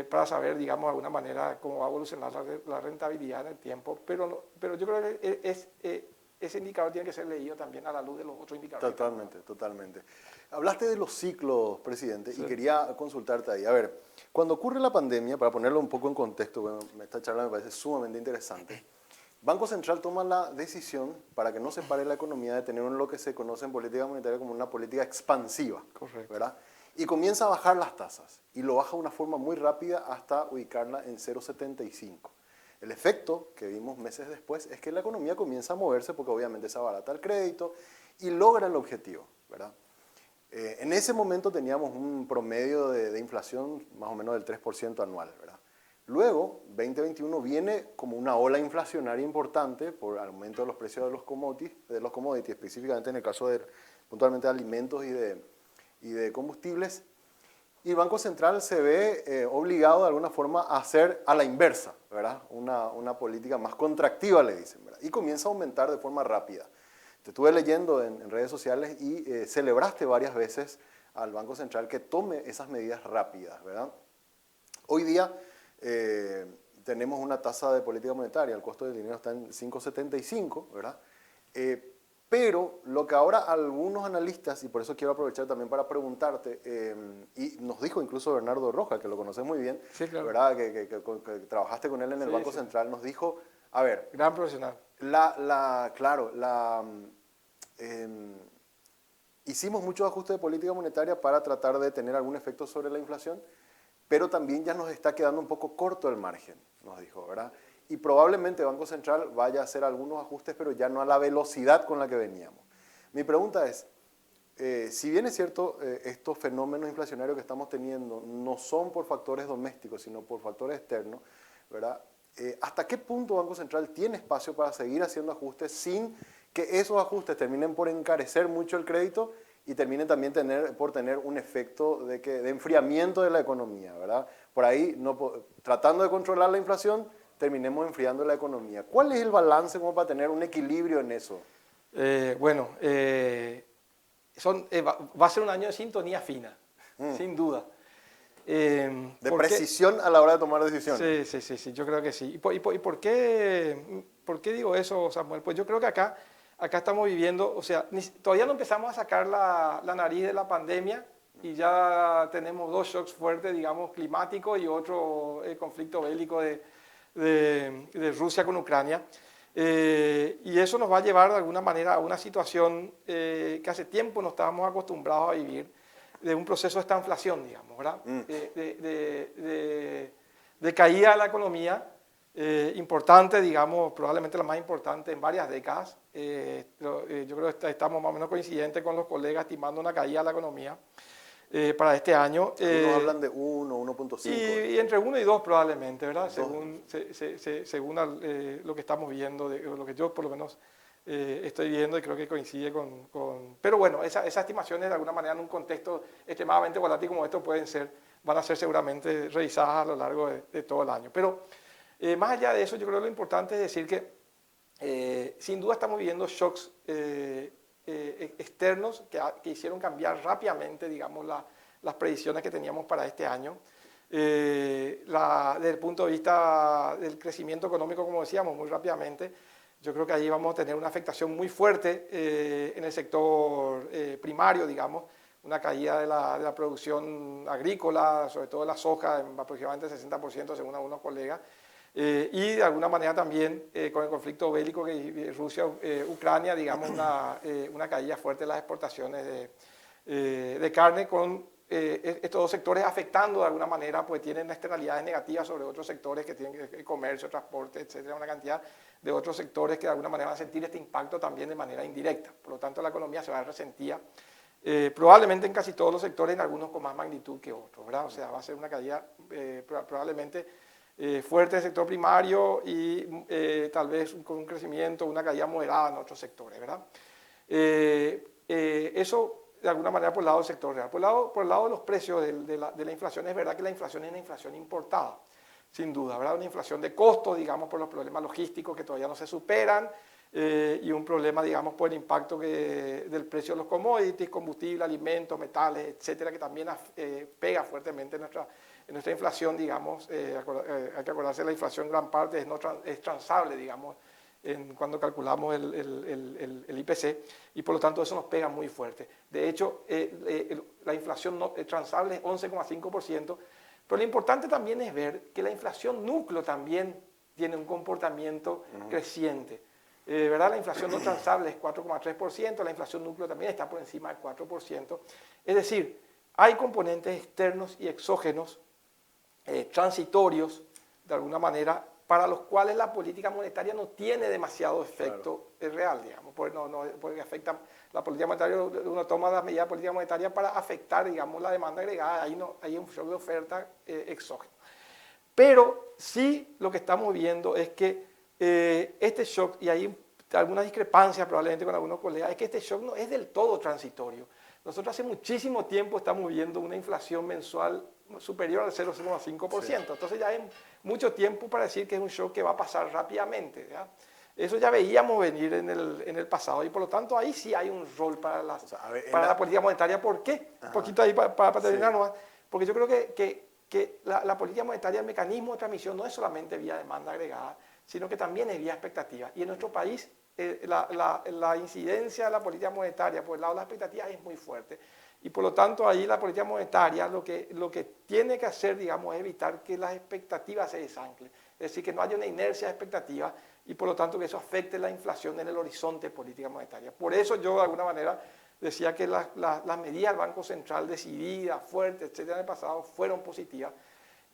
para saber, digamos, de alguna manera cómo va a evolucionar la rentabilidad en el tiempo, pero yo creo que ese indicador tiene que ser leído también a la luz de los otros indicadores. Totalmente. Hablaste de los ciclos, presidente, y quería consultarte ahí. A ver, cuando ocurre la pandemia, para ponerlo un poco en contexto, bueno, esta charla me parece sumamente interesante, Banco Central toma la decisión para que no se pare la economía de tener lo que se conoce en política monetaria como una política expansiva. Correcto. ¿Verdad? Y comienza a bajar las tasas y lo baja de una forma muy rápida hasta ubicarla en 0,75. El efecto que vimos meses después es que la economía comienza a moverse porque obviamente se abarata el crédito y logra el objetivo, ¿verdad? En ese momento teníamos un promedio de inflación más o menos del 3% anual, ¿verdad? Luego, 2021 viene como una ola inflacionaria importante por aumento de los precios de los commodities, específicamente en el caso puntualmente de alimentos y de combustibles, y el Banco Central se ve obligado de alguna forma a hacer a la inversa, ¿verdad? Una política más contractiva, le dicen, ¿verdad? Y comienza a aumentar de forma rápida. Te estuve leyendo en redes sociales y celebraste varias veces al Banco Central que tome esas medidas rápidas, ¿verdad? Hoy día tenemos una tasa de política monetaria, el costo del dinero está en 5,75, ¿verdad? Pero lo que ahora algunos analistas, y por eso quiero aprovechar también para preguntarte, y nos dijo incluso Bernardo Roja, que lo conoces muy bien, sí, claro, ¿verdad? Que trabajaste con él en el Banco Central, nos dijo, a ver... Gran profesional. Hicimos muchos ajustes de política monetaria para tratar de tener algún efecto sobre la inflación, pero también ya nos está quedando un poco corto el margen, nos dijo, ¿verdad? Y probablemente el Banco Central vaya a hacer algunos ajustes, pero ya no a la velocidad con la que veníamos. Mi pregunta es, si bien es cierto, estos fenómenos inflacionarios que estamos teniendo no son por factores domésticos, sino por factores externos, ¿verdad? ¿Hasta qué punto Banco Central tiene espacio para seguir haciendo ajustes sin que esos ajustes terminen por encarecer mucho el crédito y terminen también por tener un efecto de enfriamiento de la economía, ¿verdad? Por ahí, tratando de controlar la inflación, terminemos enfriando la economía. ¿Cuál es el balance como para tener un equilibrio en eso? Va a ser un año de sintonía fina, sin duda. De precisión a la hora de tomar decisiones. Sí, yo creo que sí. ¿Y por qué digo eso, Samuel? Pues yo creo que acá estamos viviendo, o sea, todavía no empezamos a sacar la nariz de la pandemia y ya tenemos dos shocks fuertes, digamos, climáticos y otro conflicto bélico de Rusia con Ucrania. Y eso nos va a llevar de alguna manera a una situación que hace tiempo no estábamos acostumbrados a vivir, de un proceso de estanflación, digamos, ¿verdad? De caída de la economía importante, digamos, probablemente la más importante en varias décadas. Yo creo que estamos más o menos coincidentes con los colegas estimando una caída de la economía para este año. Algunos hablan de 1, 1.5. Y entre 1 y 2 probablemente, ¿verdad? Según lo que estamos viendo, lo que yo por lo menos estoy viendo y creo que coincide con... Pero bueno, esas estimaciones de alguna manera en un contexto extremadamente volátil como esto van a ser seguramente revisadas a lo largo de todo el año. Pero más allá de eso, yo creo que lo importante es decir que sin duda estamos viviendo shocks externos que hicieron cambiar rápidamente, digamos, las predicciones que teníamos para este año. Desde el punto de vista del crecimiento económico, como decíamos, muy rápidamente, yo creo que ahí vamos a tener una afectación muy fuerte en el sector primario, digamos, una caída de la producción agrícola, sobre todo de la soja, en aproximadamente 60% según algunos colegas, y de alguna manera también con el conflicto bélico que Rusia-Ucrania, digamos, una caída fuerte de las exportaciones de carne con estos dos sectores afectando de alguna manera, pues tienen externalidades negativas sobre otros sectores que tienen comercio, transporte, etcétera, una cantidad de otros sectores que de alguna manera van a sentir este impacto también de manera indirecta. Por lo tanto, la economía se va a ver resentida, probablemente en casi todos los sectores, en algunos con más magnitud que otros, ¿verdad? O sea, va a ser una caída probablemente fuerte en el sector primario y tal vez con un crecimiento, una caída moderada en otros sectores, ¿verdad? Eso de alguna manera por el lado del sector real. Por el lado de los precios de la inflación, es verdad que la inflación es una inflación importada, sin duda, ¿verdad? Una inflación de costos, digamos, por los problemas logísticos que todavía no se superan, y un problema, digamos, por el impacto del precio de los commodities, combustible, alimentos, metales, etcétera, que también pega fuertemente en nuestra inflación, digamos. Hay que acordarse que la inflación en gran parte es transable, digamos, cuando calculamos el IPC, y por lo tanto eso nos pega muy fuerte. De hecho, la inflación transable es 11,5%, pero lo importante también es ver que la inflación núcleo también tiene un comportamiento creciente. ¿Verdad? La inflación no transable es 4,3%, la inflación núcleo también está por encima del 4%. Es decir, hay componentes externos y exógenos, transitorios, de alguna manera, para los cuales la política monetaria no tiene demasiado efecto real, digamos, porque afecta la política monetaria. Uno toma las medidas de política monetaria para afectar, digamos, la demanda agregada, hay un shock de oferta exógeno. Pero sí lo que estamos viendo es que este shock, y hay alguna discrepancia probablemente con algunos colegas, es que este shock no es del todo transitorio. Nosotros hace muchísimo tiempo estamos viendo una inflación mensual superior al 0,5%. Sí. Entonces ya hay mucho tiempo para decir que es un shock que va a pasar rápidamente, ¿ya? Eso ya veíamos venir en el pasado, y por lo tanto ahí sí hay un rol para la política monetaria. ¿Por qué? Un poquito ahí para terminar nomás. Porque yo creo que la política monetaria, el mecanismo de transmisión no es solamente vía demanda agregada, sino que también es vía expectativa. Y en nuestro país la incidencia de la política monetaria por el lado de las expectativas es muy fuerte. Y por lo tanto ahí la política monetaria lo que tiene que hacer, digamos, es evitar que las expectativas se desanclen. Es decir, que no haya una inercia de expectativas y por lo tanto que eso afecte la inflación en el horizonte de política monetaria. Por eso yo de alguna manera decía que las medidas del Banco Central decididas, fuertes, etcétera, en el pasado fueron positivas.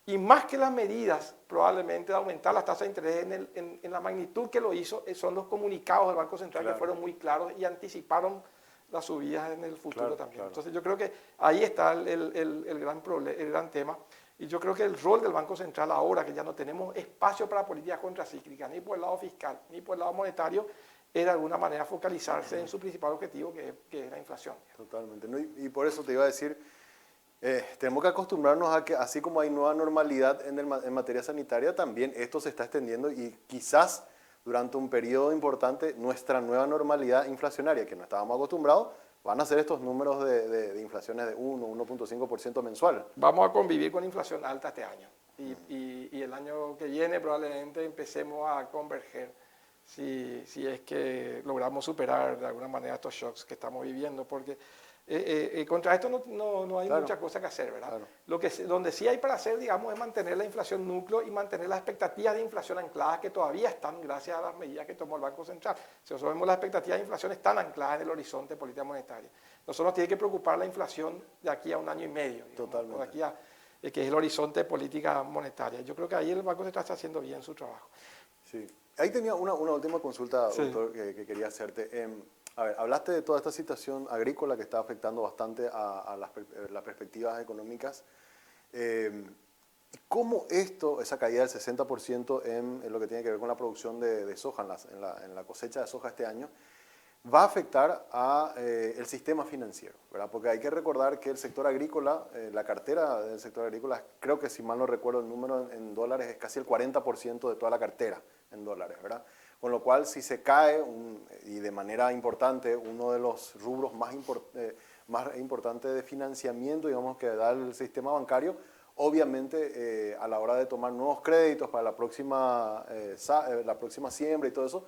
Y más que las medidas, probablemente, de aumentar las tasas de interés en la magnitud que lo hizo, son los comunicados del Banco Central, que fueron muy claros y anticiparon las subidas en el futuro también. Entonces yo creo que ahí está el gran tema. Y yo creo que el rol del Banco Central ahora, que ya no tenemos espacio para políticas contracíclicas, ni por el lado fiscal, ni por el lado monetario, es de alguna manera focalizarse en su principal objetivo, que es la inflación. Totalmente. Y por eso te iba a decir, tenemos que acostumbrarnos a que así como hay nueva normalidad en materia sanitaria, también esto se está extendiendo y quizás durante un periodo importante nuestra nueva normalidad inflacionaria, que no estábamos acostumbrados, van a ser estos números de inflaciones de 1,5% mensual. Vamos a convivir con inflación alta este año y el año que viene probablemente empecemos a converger si es que logramos superar de alguna manera estos shocks que estamos viviendo, porque contra esto no hay mucha cosa que hacer, ¿verdad? Donde sí hay para hacer, digamos, es mantener la inflación núcleo y mantener las expectativas de inflación ancladas, que todavía están gracias a las medidas que tomó el Banco Central. Si nosotros vemos las expectativas de inflación están ancladas en el horizonte de política monetaria. Nosotros nos tiene que preocupar la inflación de aquí a un año y medio, digamos, totalmente, de aquí a que es el horizonte de política monetaria. Yo creo que ahí el Banco Central está haciendo bien su trabajo. Sí. Ahí tenía una última consulta, doctor, que quería hacerte. A ver, hablaste de toda esta situación agrícola que está afectando bastante a las perspectivas económicas. ¿Cómo esa caída del 60% en lo que tiene que ver con la producción de soja, en la cosecha de soja este año, va a afectar al sistema financiero, ¿verdad? Porque hay que recordar que el sector agrícola, la cartera del sector agrícola, creo que si mal no recuerdo el número en dólares, es casi el 40% de toda la cartera en dólares, ¿verdad? Con lo cual, si se cae, y de manera importante, uno de los rubros más importantes de financiamiento, digamos, que da el sistema bancario, obviamente a la hora de tomar nuevos créditos para la próxima siembra y todo eso,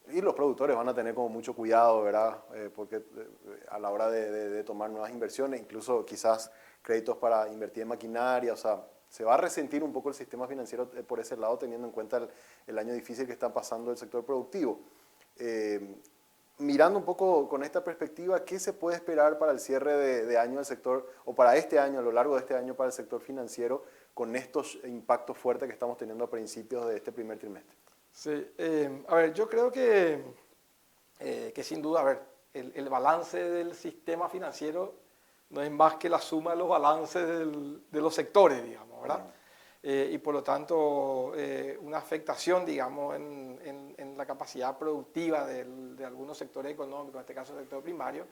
y los productores van a tener como mucho cuidado, ¿verdad? Porque a la hora de tomar nuevas inversiones, incluso quizás créditos para invertir en maquinaria, o sea, se va a resentir un poco el sistema financiero por ese lado, teniendo en cuenta el año difícil que está pasando el sector productivo. mirando un poco con esta perspectiva, ¿qué se puede esperar para el cierre de año del sector, o para este año, a lo largo de este año para el sector financiero, con estos impactos fuertes que estamos teniendo a principios de este primer trimestre? Sí, a ver, yo creo que sin duda, a ver, el balance del sistema financiero no es más que la suma de los balances de los sectores, digamos, ¿verdad? Y por lo tanto, una afectación, digamos, en la capacidad productiva de algunos sectores económicos, en este caso el sector primario,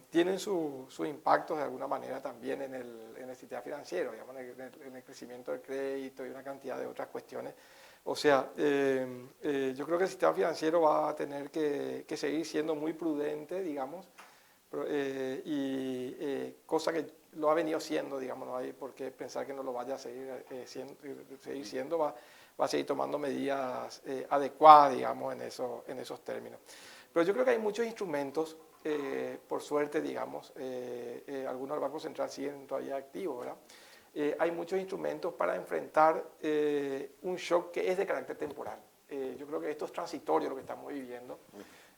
tienen sus impactos de alguna manera también en el sistema financiero, digamos, en el crecimiento del crédito y una cantidad de otras cuestiones. O sea, yo creo que el sistema financiero va a tener que seguir siendo muy prudente, digamos, cosa que lo ha venido siendo, digamos, no hay por qué pensar que no lo vaya a seguir siendo, va a seguir tomando medidas adecuadas, digamos, en esos términos. Pero yo creo que hay muchos instrumentos, por suerte, digamos, algunos del Banco Central siguen todavía activos, ¿verdad? Hay muchos instrumentos para enfrentar un shock que es de carácter temporal. Yo creo que esto es transitorio lo que estamos viviendo.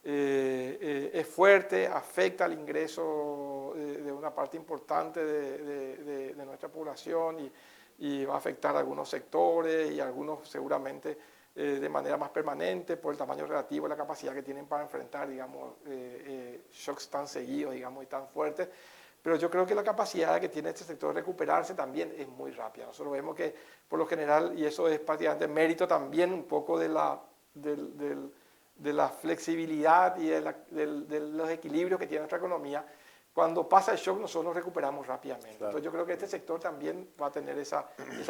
Es fuerte, afecta al ingreso de una parte importante de nuestra población y va a afectar a algunos sectores y algunos seguramente de manera más permanente por el tamaño relativo y la capacidad que tienen para enfrentar, digamos, shocks tan seguidos, digamos, y tan fuertes. Pero yo creo que la capacidad que tiene este sector de recuperarse también es muy rápida. Nosotros vemos que, por lo general, y eso es prácticamente mérito también un poco de la flexibilidad y de los equilibrios que tiene nuestra economía, cuando pasa el shock nosotros nos recuperamos rápidamente. Claro. Entonces yo creo que este sector también va a tener esa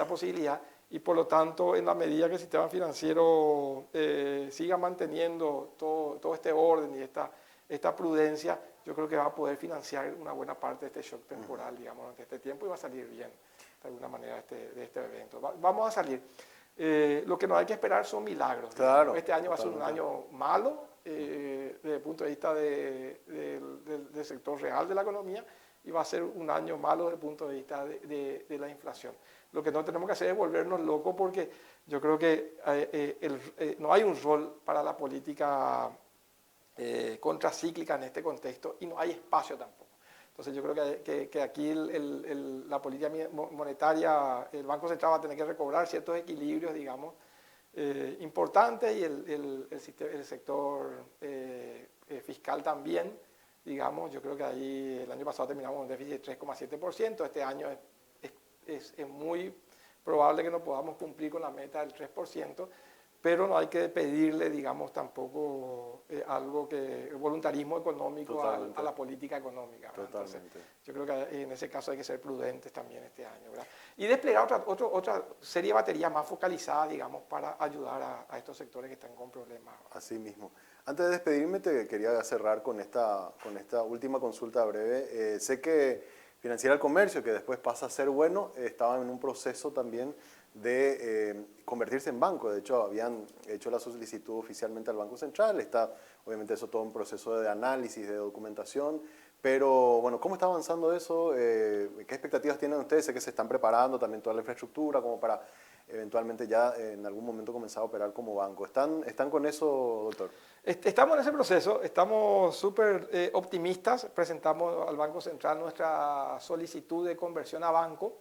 posibilidad y por lo tanto en la medida que el sistema financiero siga manteniendo todo este orden y esta prudencia, yo creo que va a poder financiar una buena parte de este shock temporal, digamos, durante este tiempo y va a salir bien de alguna manera de este evento. Vamos a salir. Lo que no hay que esperar son milagros. Claro, este año va a ser un año malo desde el punto de vista del sector real de la economía y va a ser un año malo desde el punto de vista de la inflación. Lo que no tenemos que hacer es volvernos locos porque yo creo que no hay un rol para la política contracíclica en este contexto y no hay espacio tampoco. Entonces yo creo que aquí la política monetaria, el Banco Central va a tener que recobrar ciertos equilibrios, digamos, importantes y el sector fiscal también, digamos. Yo creo que ahí el año pasado terminamos un déficit de 3,7%, este año es muy probable que no podamos cumplir con la meta del 3%, pero no hay que pedirle, digamos, tampoco algo que voluntarismo económico a la política económica. Entonces, yo creo que en ese caso hay que ser prudentes también este año, ¿verdad? Y desplegar otra serie de baterías más focalizadas, digamos, para ayudar a estos sectores que están con problemas. Así mismo. Antes de despedirme, te quería cerrar con esta última consulta breve. Sé que Financiera del Comercio, que después pasa a ser bueno, estaba en un proceso también de convertirse en banco. De hecho, habían hecho la solicitud oficialmente al Banco Central. Está, obviamente, eso todo un proceso de análisis, de documentación. Pero, bueno, ¿cómo está avanzando eso? ¿Qué expectativas tienen ustedes? Sé que se están preparando también toda la infraestructura como para eventualmente ya en algún momento comenzar a operar como banco. ¿Están con eso, doctor? Estamos en ese proceso, estamos súper optimistas. Presentamos al Banco Central nuestra solicitud de conversión a banco.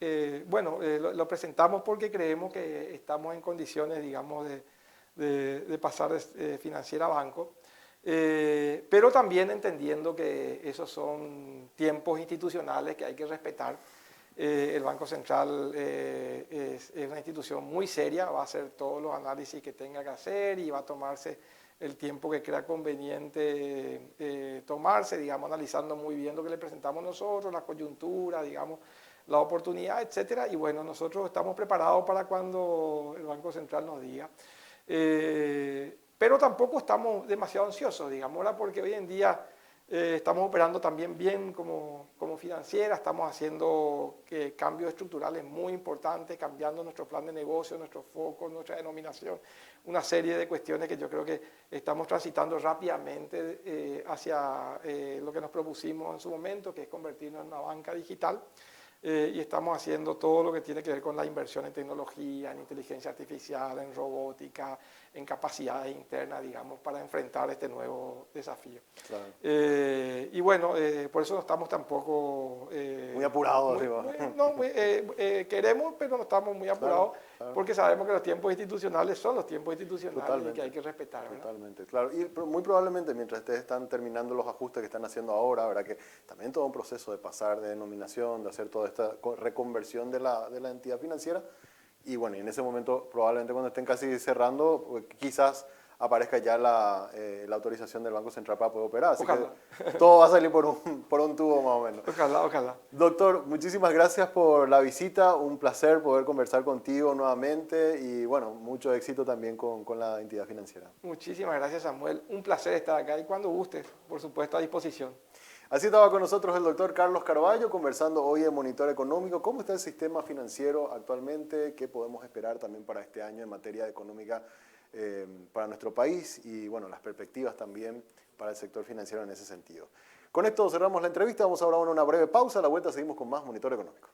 Lo presentamos porque creemos que estamos en condiciones, digamos, de pasar de financiera a banco, pero también entendiendo que esos son tiempos institucionales que hay que respetar. El Banco Central es una institución muy seria, va a hacer todos los análisis que tenga que hacer y va a tomarse el tiempo que crea conveniente tomarse, digamos, analizando muy bien lo que le presentamos nosotros, la coyuntura, digamos, la oportunidad, etcétera. Y bueno, nosotros estamos preparados para cuando el Banco Central nos diga. Pero tampoco estamos demasiado ansiosos, digamos, porque hoy en día estamos operando también bien como financiera, estamos haciendo cambios estructurales muy importantes, cambiando nuestro plan de negocio, nuestro foco, nuestra denominación, una serie de cuestiones que yo creo que estamos transitando rápidamente hacia lo que nos propusimos en su momento, que es convertirnos en una banca digital. y estamos haciendo todo lo que tiene que ver con la inversión en tecnología, en inteligencia artificial, en robótica, en capacidades internas, digamos, para enfrentar este nuevo desafío. Claro. Y bueno, por eso no estamos tampoco... muy apurados. Queremos, pero no estamos muy apurados, claro. porque sabemos que los tiempos institucionales son los tiempos institucionales. Totalmente. Y que hay que respetar, ¿verdad? Totalmente, claro. Y muy probablemente mientras ustedes están terminando los ajustes que están haciendo ahora, ¿verdad? Que también todo un proceso de pasar de denominación, de hacer toda esta reconversión de la entidad financiera. Y bueno, y en ese momento probablemente cuando estén casi cerrando, quizás aparezca ya la autorización del Banco Central para poder operar. Así ojalá. Que todo va a salir por un tubo más o menos. Ojalá. Doctor, muchísimas gracias por la visita. Un placer poder conversar contigo nuevamente y bueno, mucho éxito también con la entidad financiera. Muchísimas gracias, Samuel. Un placer estar acá y cuando gustes, por supuesto, a disposición. Así estaba con nosotros el doctor Carlos Carballo conversando hoy en Monitor Económico. ¿Cómo está el sistema financiero actualmente? ¿Qué podemos esperar también para este año en materia económica para nuestro país? Y bueno, las perspectivas también para el sector financiero en ese sentido. Con esto cerramos la entrevista. Vamos ahora a una breve pausa. A la vuelta seguimos con más Monitor Económico.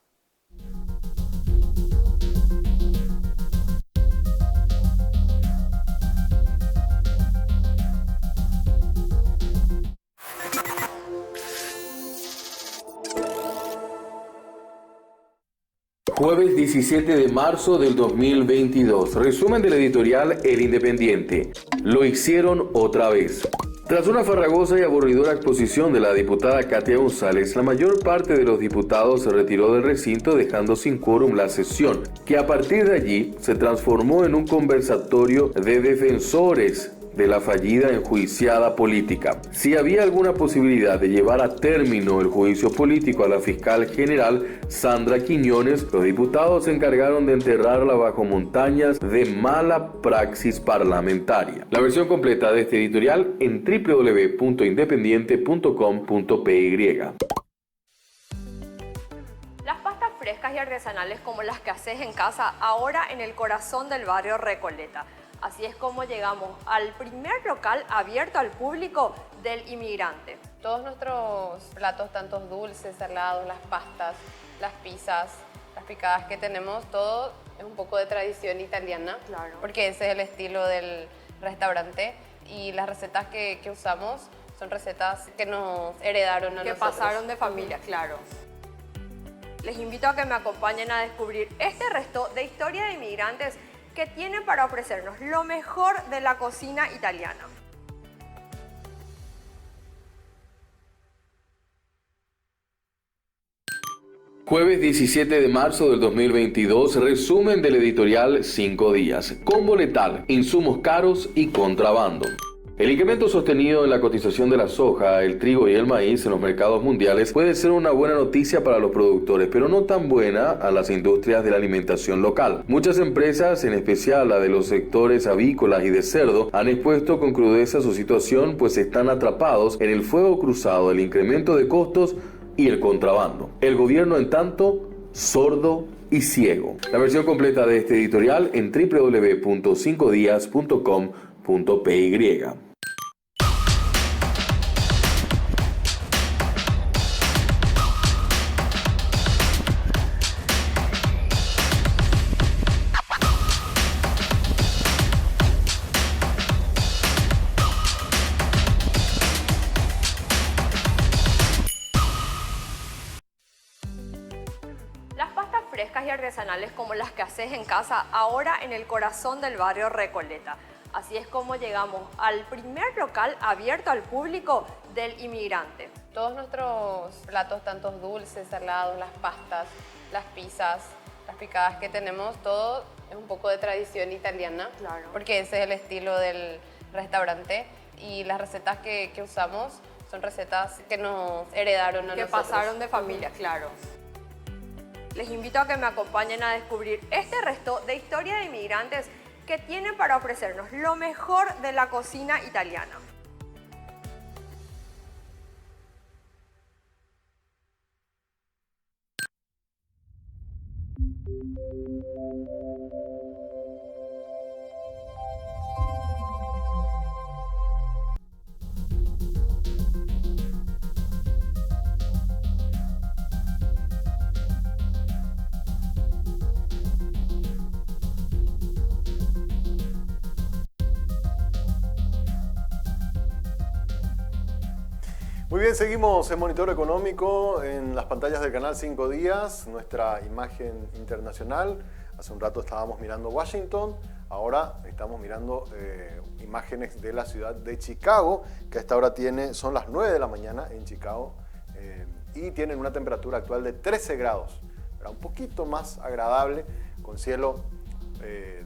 Jueves 17 de marzo del 2022. Resumen del editorial El Independiente. Lo hicieron otra vez. Tras una farragosa y aburridora exposición de la diputada Katia González, la mayor parte de los diputados se retiró del recinto dejando sin quórum la sesión, que a partir de allí se transformó en un conversatorio de defensores de la fallida enjuiciada política. Si había alguna posibilidad de llevar a término el juicio político a la fiscal general Sandra Quiñones, los diputados se encargaron de enterrarla bajo montañas de mala praxis parlamentaria. La versión completa de este editorial en www.independiente.com.py. Las pastas frescas y artesanales como las que haces en casa, ahora en el corazón del barrio Recoleta. Así es como llegamos al primer local abierto al público del inmigrante. Todos nuestros platos, tanto dulces, salados, las pastas, las pizzas, las picadas que tenemos, todo es un poco de tradición italiana. Claro. Porque ese es el estilo del restaurante y las recetas que usamos son recetas que nos heredaron a nosotros. Que pasaron de familia, claro. Les invito a que me acompañen a descubrir este resto de historia de inmigrantes que tienen para ofrecernos lo mejor de la cocina italiana. Jueves 17 de marzo del 2022, resumen del editorial 5 días. Combo letal, insumos caros y contrabando. El incremento sostenido en la cotización de la soja, el trigo y el maíz en los mercados mundiales puede ser una buena noticia para los productores, pero no tan buena a las industrias de la alimentación local. Muchas empresas, en especial la de los sectores avícolas y de cerdo, han expuesto con crudeza su situación, pues están atrapados en el fuego cruzado del incremento de costos y el contrabando. El gobierno, en tanto, sordo y ciego. La versión completa de este editorial en www.5dias.com.py. Las pastas frescas y artesanales como las que haces en casa, ahora en el corazón del barrio Recoleta. Así es como llegamos al primer local abierto al público del inmigrante. Todos nuestros platos, tanto dulces, salados, las pastas, las pizzas, las picadas que tenemos, todo es un poco de tradición italiana. Claro. Porque ese es el estilo del restaurante y las recetas que usamos son recetas que nos heredaron a que nosotros. pasaron de familia, claro. Les invito a que me acompañen a descubrir este resto de historia de inmigrantes que tienen para ofrecernos lo mejor de la cocina italiana. Muy bien, seguimos en Monitor Económico en las pantallas del canal 5 Días, nuestra imagen internacional. Hace un rato estábamos mirando Washington, ahora estamos mirando imágenes de la ciudad de Chicago, que a esta hora son las 9 de la mañana en Chicago y tienen una temperatura actual de 13 grados, era un poquito más agradable, con cielo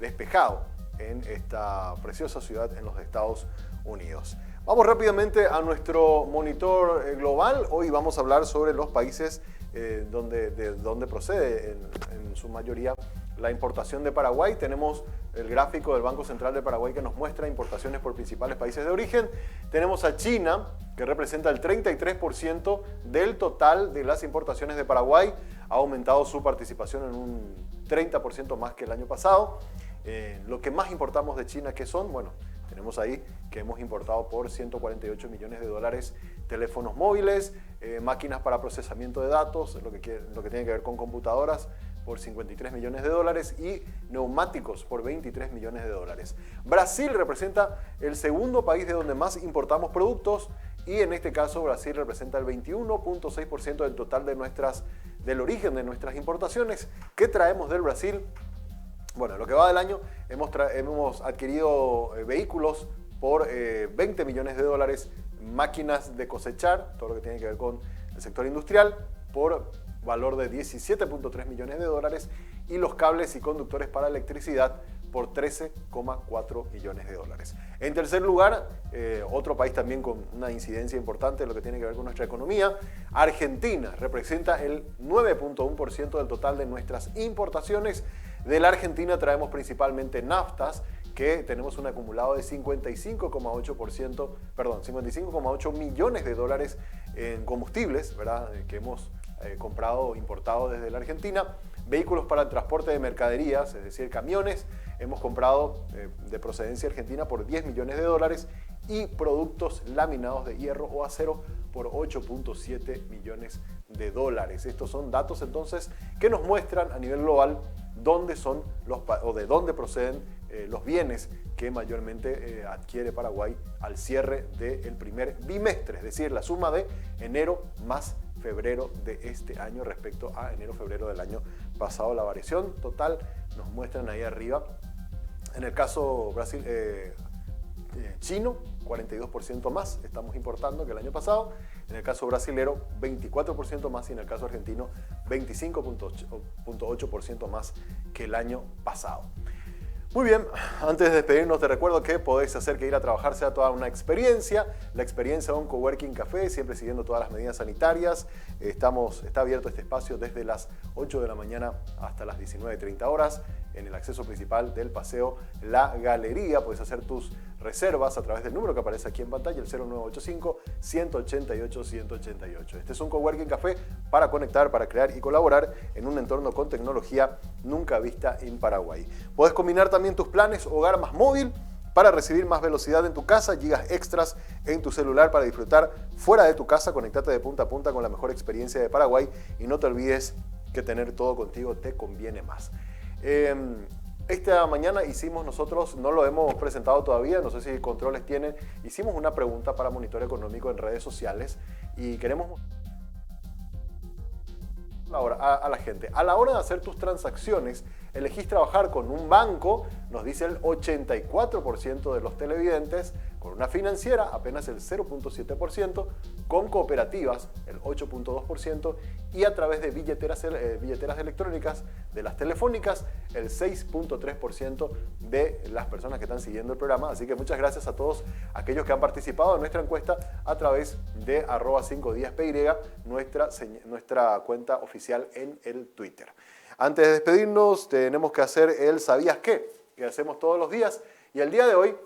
despejado en esta preciosa ciudad en los Estados Unidos. Vamos rápidamente a nuestro monitor global. Hoy vamos a hablar sobre los países de donde procede en su mayoría la importación de Paraguay. Tenemos el gráfico del Banco Central de Paraguay que nos muestra importaciones por principales países de origen. Tenemos a China, que representa el 33% del total de las importaciones de Paraguay. Ha aumentado su participación en un 30% más que el año pasado. Lo que más importamos de China, ¿qué son? Bueno, tenemos ahí que hemos importado por 148 millones de dólares teléfonos móviles, máquinas para procesamiento de datos, lo que tiene que ver con computadoras, por 53 millones de dólares y neumáticos por 23 millones de dólares. Brasil representa el segundo país de donde más importamos productos y en este caso Brasil representa el 21.6% del total del origen de nuestras importaciones. ¿Qué traemos del Brasil? Bueno, en lo que va del año hemos adquirido vehículos por 20 millones de dólares, máquinas de cosechar, todo lo que tiene que ver con el sector industrial, por valor de 17.3 millones de dólares y los cables y conductores para electricidad por 13,4 millones de dólares. En tercer lugar, otro país también con una incidencia importante en lo que tiene que ver con nuestra economía, Argentina representa el 9.1% del total de nuestras importaciones. De la Argentina traemos principalmente naftas, que tenemos un acumulado de 55,8 millones de dólares en combustibles, ¿verdad? Que hemos comprado o importado desde la Argentina. Vehículos para el transporte de mercaderías, es decir, camiones, hemos comprado de procedencia argentina por 10 millones de dólares y productos laminados de hierro o acero por 8.7 millones de dólares. Estos son datos entonces que nos muestran a nivel global dónde son de dónde proceden los bienes que mayormente adquiere Paraguay al cierre del primer bimestre, es decir, la suma de enero más febrero de este año respecto a enero-febrero del año pasado. La variación total nos muestran ahí arriba. En el caso chino, 42% más estamos importando que el año pasado. En el caso brasilero, 24% más y en el caso argentino, 25.8% más que el año pasado. Muy bien, antes de despedirnos te recuerdo que podéis hacer que ir a trabajar sea toda una experiencia. La experiencia de un coworking café, siempre siguiendo todas las medidas sanitarias. Está abierto este espacio desde las 8 de la mañana hasta las 19:30 horas en el acceso principal del Paseo La Galería. Puedes hacer tus reservas a través del número que aparece aquí en pantalla, el 0985-188-188. Este es un coworking café para conectar, para crear y colaborar en un entorno con tecnología nunca vista en Paraguay. Puedes combinar también tus planes hogar más móvil para recibir más velocidad en tu casa, gigas extras en tu celular para disfrutar fuera de tu casa. Conectate de punta a punta con la mejor experiencia de Paraguay y no te olvides que tener todo contigo te conviene más. Esta mañana hicimos nosotros, no lo hemos presentado todavía, no sé si controles tienen, hicimos una pregunta para Monitor Económico en redes sociales y queremos a la gente. A la hora de hacer tus transacciones, elegís trabajar con un banco, nos dice el 84% de los televidentes, con una financiera, apenas el 0.7%, con cooperativas, el 8.2%, y a través de billeteras electrónicas, de las telefónicas, el 6.3% de las personas que están siguiendo el programa. Así que muchas gracias a todos aquellos que han participado en nuestra encuesta a través de @5díaspy, nuestra cuenta oficial en el Twitter. Antes de despedirnos, tenemos que hacer el ¿Sabías qué? Que hacemos todos los días. Y el día de hoy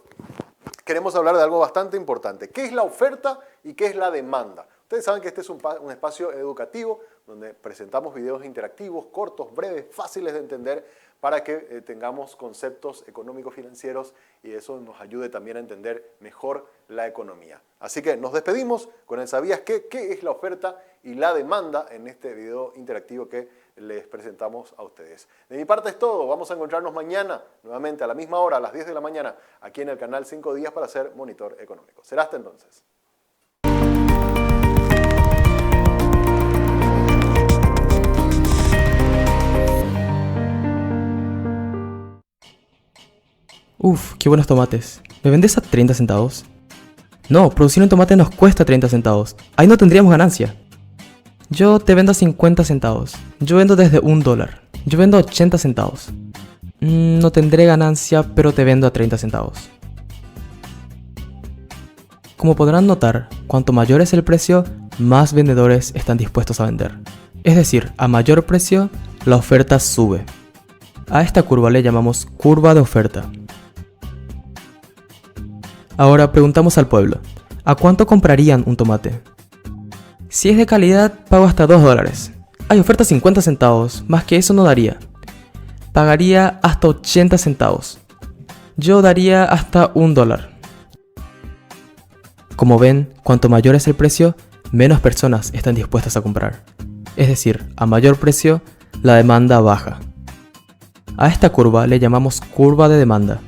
queremos hablar de algo bastante importante. ¿Qué es la oferta y qué es la demanda? Ustedes saben que este es un espacio educativo donde presentamos videos interactivos, cortos, breves, fáciles de entender para que tengamos conceptos económicos financieros y eso nos ayude también a entender mejor la economía. Así que nos despedimos con el ¿Sabías qué? ¿Qué es la oferta y la demanda en este video interactivo que les presentamos a ustedes? De mi parte es todo. Vamos a encontrarnos mañana nuevamente a la misma hora, a las 10 de la mañana, aquí en el canal 5 Días para hacer Monitor Económico. Será hasta entonces. Uf, qué buenos tomates. ¿Me vendes a 30 centavos? No, producir un tomate nos cuesta 30 centavos. Ahí no tendríamos ganancia. Yo te vendo a 50 centavos. Yo vendo desde $1. Yo vendo a 80 centavos. No tendré ganancia, pero te vendo a 30 centavos. Como podrán notar, cuanto mayor es el precio, más vendedores están dispuestos a vender. Es decir, a mayor precio, la oferta sube. A esta curva le llamamos curva de oferta. Ahora preguntamos al pueblo, ¿a cuánto comprarían un tomate? Si es de calidad, pago hasta $2. Hay oferta 50 centavos, más que eso no daría. Pagaría hasta 80 centavos. Yo daría hasta $1. Como ven, cuanto mayor es el precio, menos personas están dispuestas a comprar. Es decir, a mayor precio, la demanda baja. A esta curva le llamamos curva de demanda.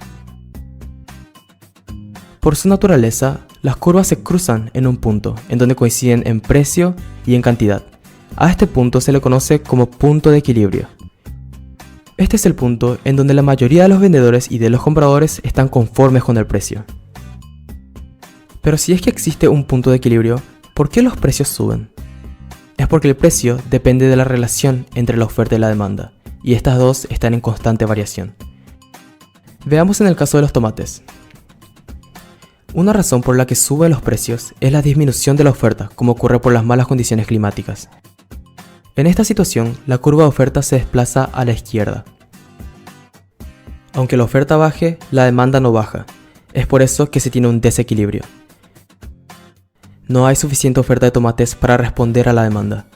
Por su naturaleza, las curvas se cruzan en un punto, en donde coinciden en precio y en cantidad. A este punto se le conoce como punto de equilibrio. Este es el punto en donde la mayoría de los vendedores y de los compradores están conformes con el precio. Pero si es que existe un punto de equilibrio, ¿por qué los precios suben? Es porque el precio depende de la relación entre la oferta y la demanda, y estas dos están en constante variación. Veamos en el caso de los tomates. Una razón por la que suben los precios es la disminución de la oferta, como ocurre por las malas condiciones climáticas. En esta situación, la curva de oferta se desplaza a la izquierda. Aunque la oferta baje, la demanda no baja. Es por eso que se tiene un desequilibrio. No hay suficiente oferta de tomates para responder a la demanda.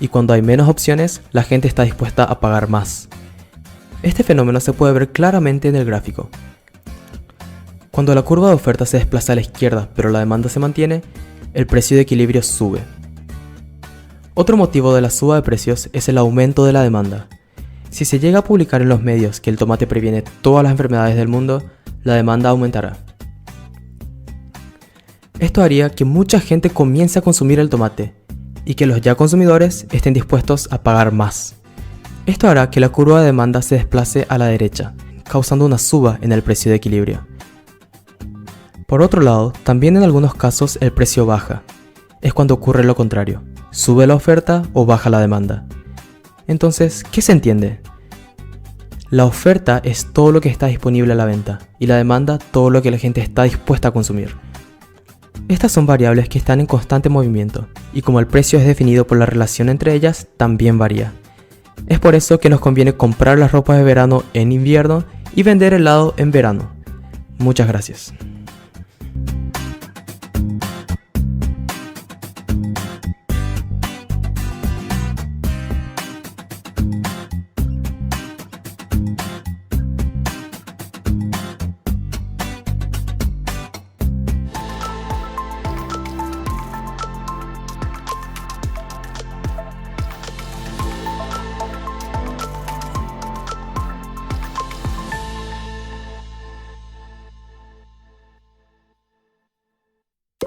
Y cuando hay menos opciones, la gente está dispuesta a pagar más. Este fenómeno se puede ver claramente en el gráfico. Cuando la curva de oferta se desplaza a la izquierda, pero la demanda se mantiene, el precio de equilibrio sube. Otro motivo de la suba de precios es el aumento de la demanda. Si se llega a publicar en los medios que el tomate previene todas las enfermedades del mundo, la demanda aumentará. Esto haría que mucha gente comience a consumir el tomate y que los ya consumidores estén dispuestos a pagar más. Esto hará que la curva de demanda se desplace a la derecha, causando una suba en el precio de equilibrio. Por otro lado, también en algunos casos el precio baja. Es cuando ocurre lo contrario. Sube la oferta o baja la demanda. Entonces, ¿qué se entiende? La oferta es todo lo que está disponible a la venta y la demanda todo lo que la gente está dispuesta a consumir. Estas son variables que están en constante movimiento y como el precio es definido por la relación entre ellas, también varía. Es por eso que nos conviene comprar las ropas de verano en invierno y vender helado en verano. Muchas gracias.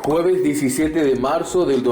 Jueves 17 de marzo del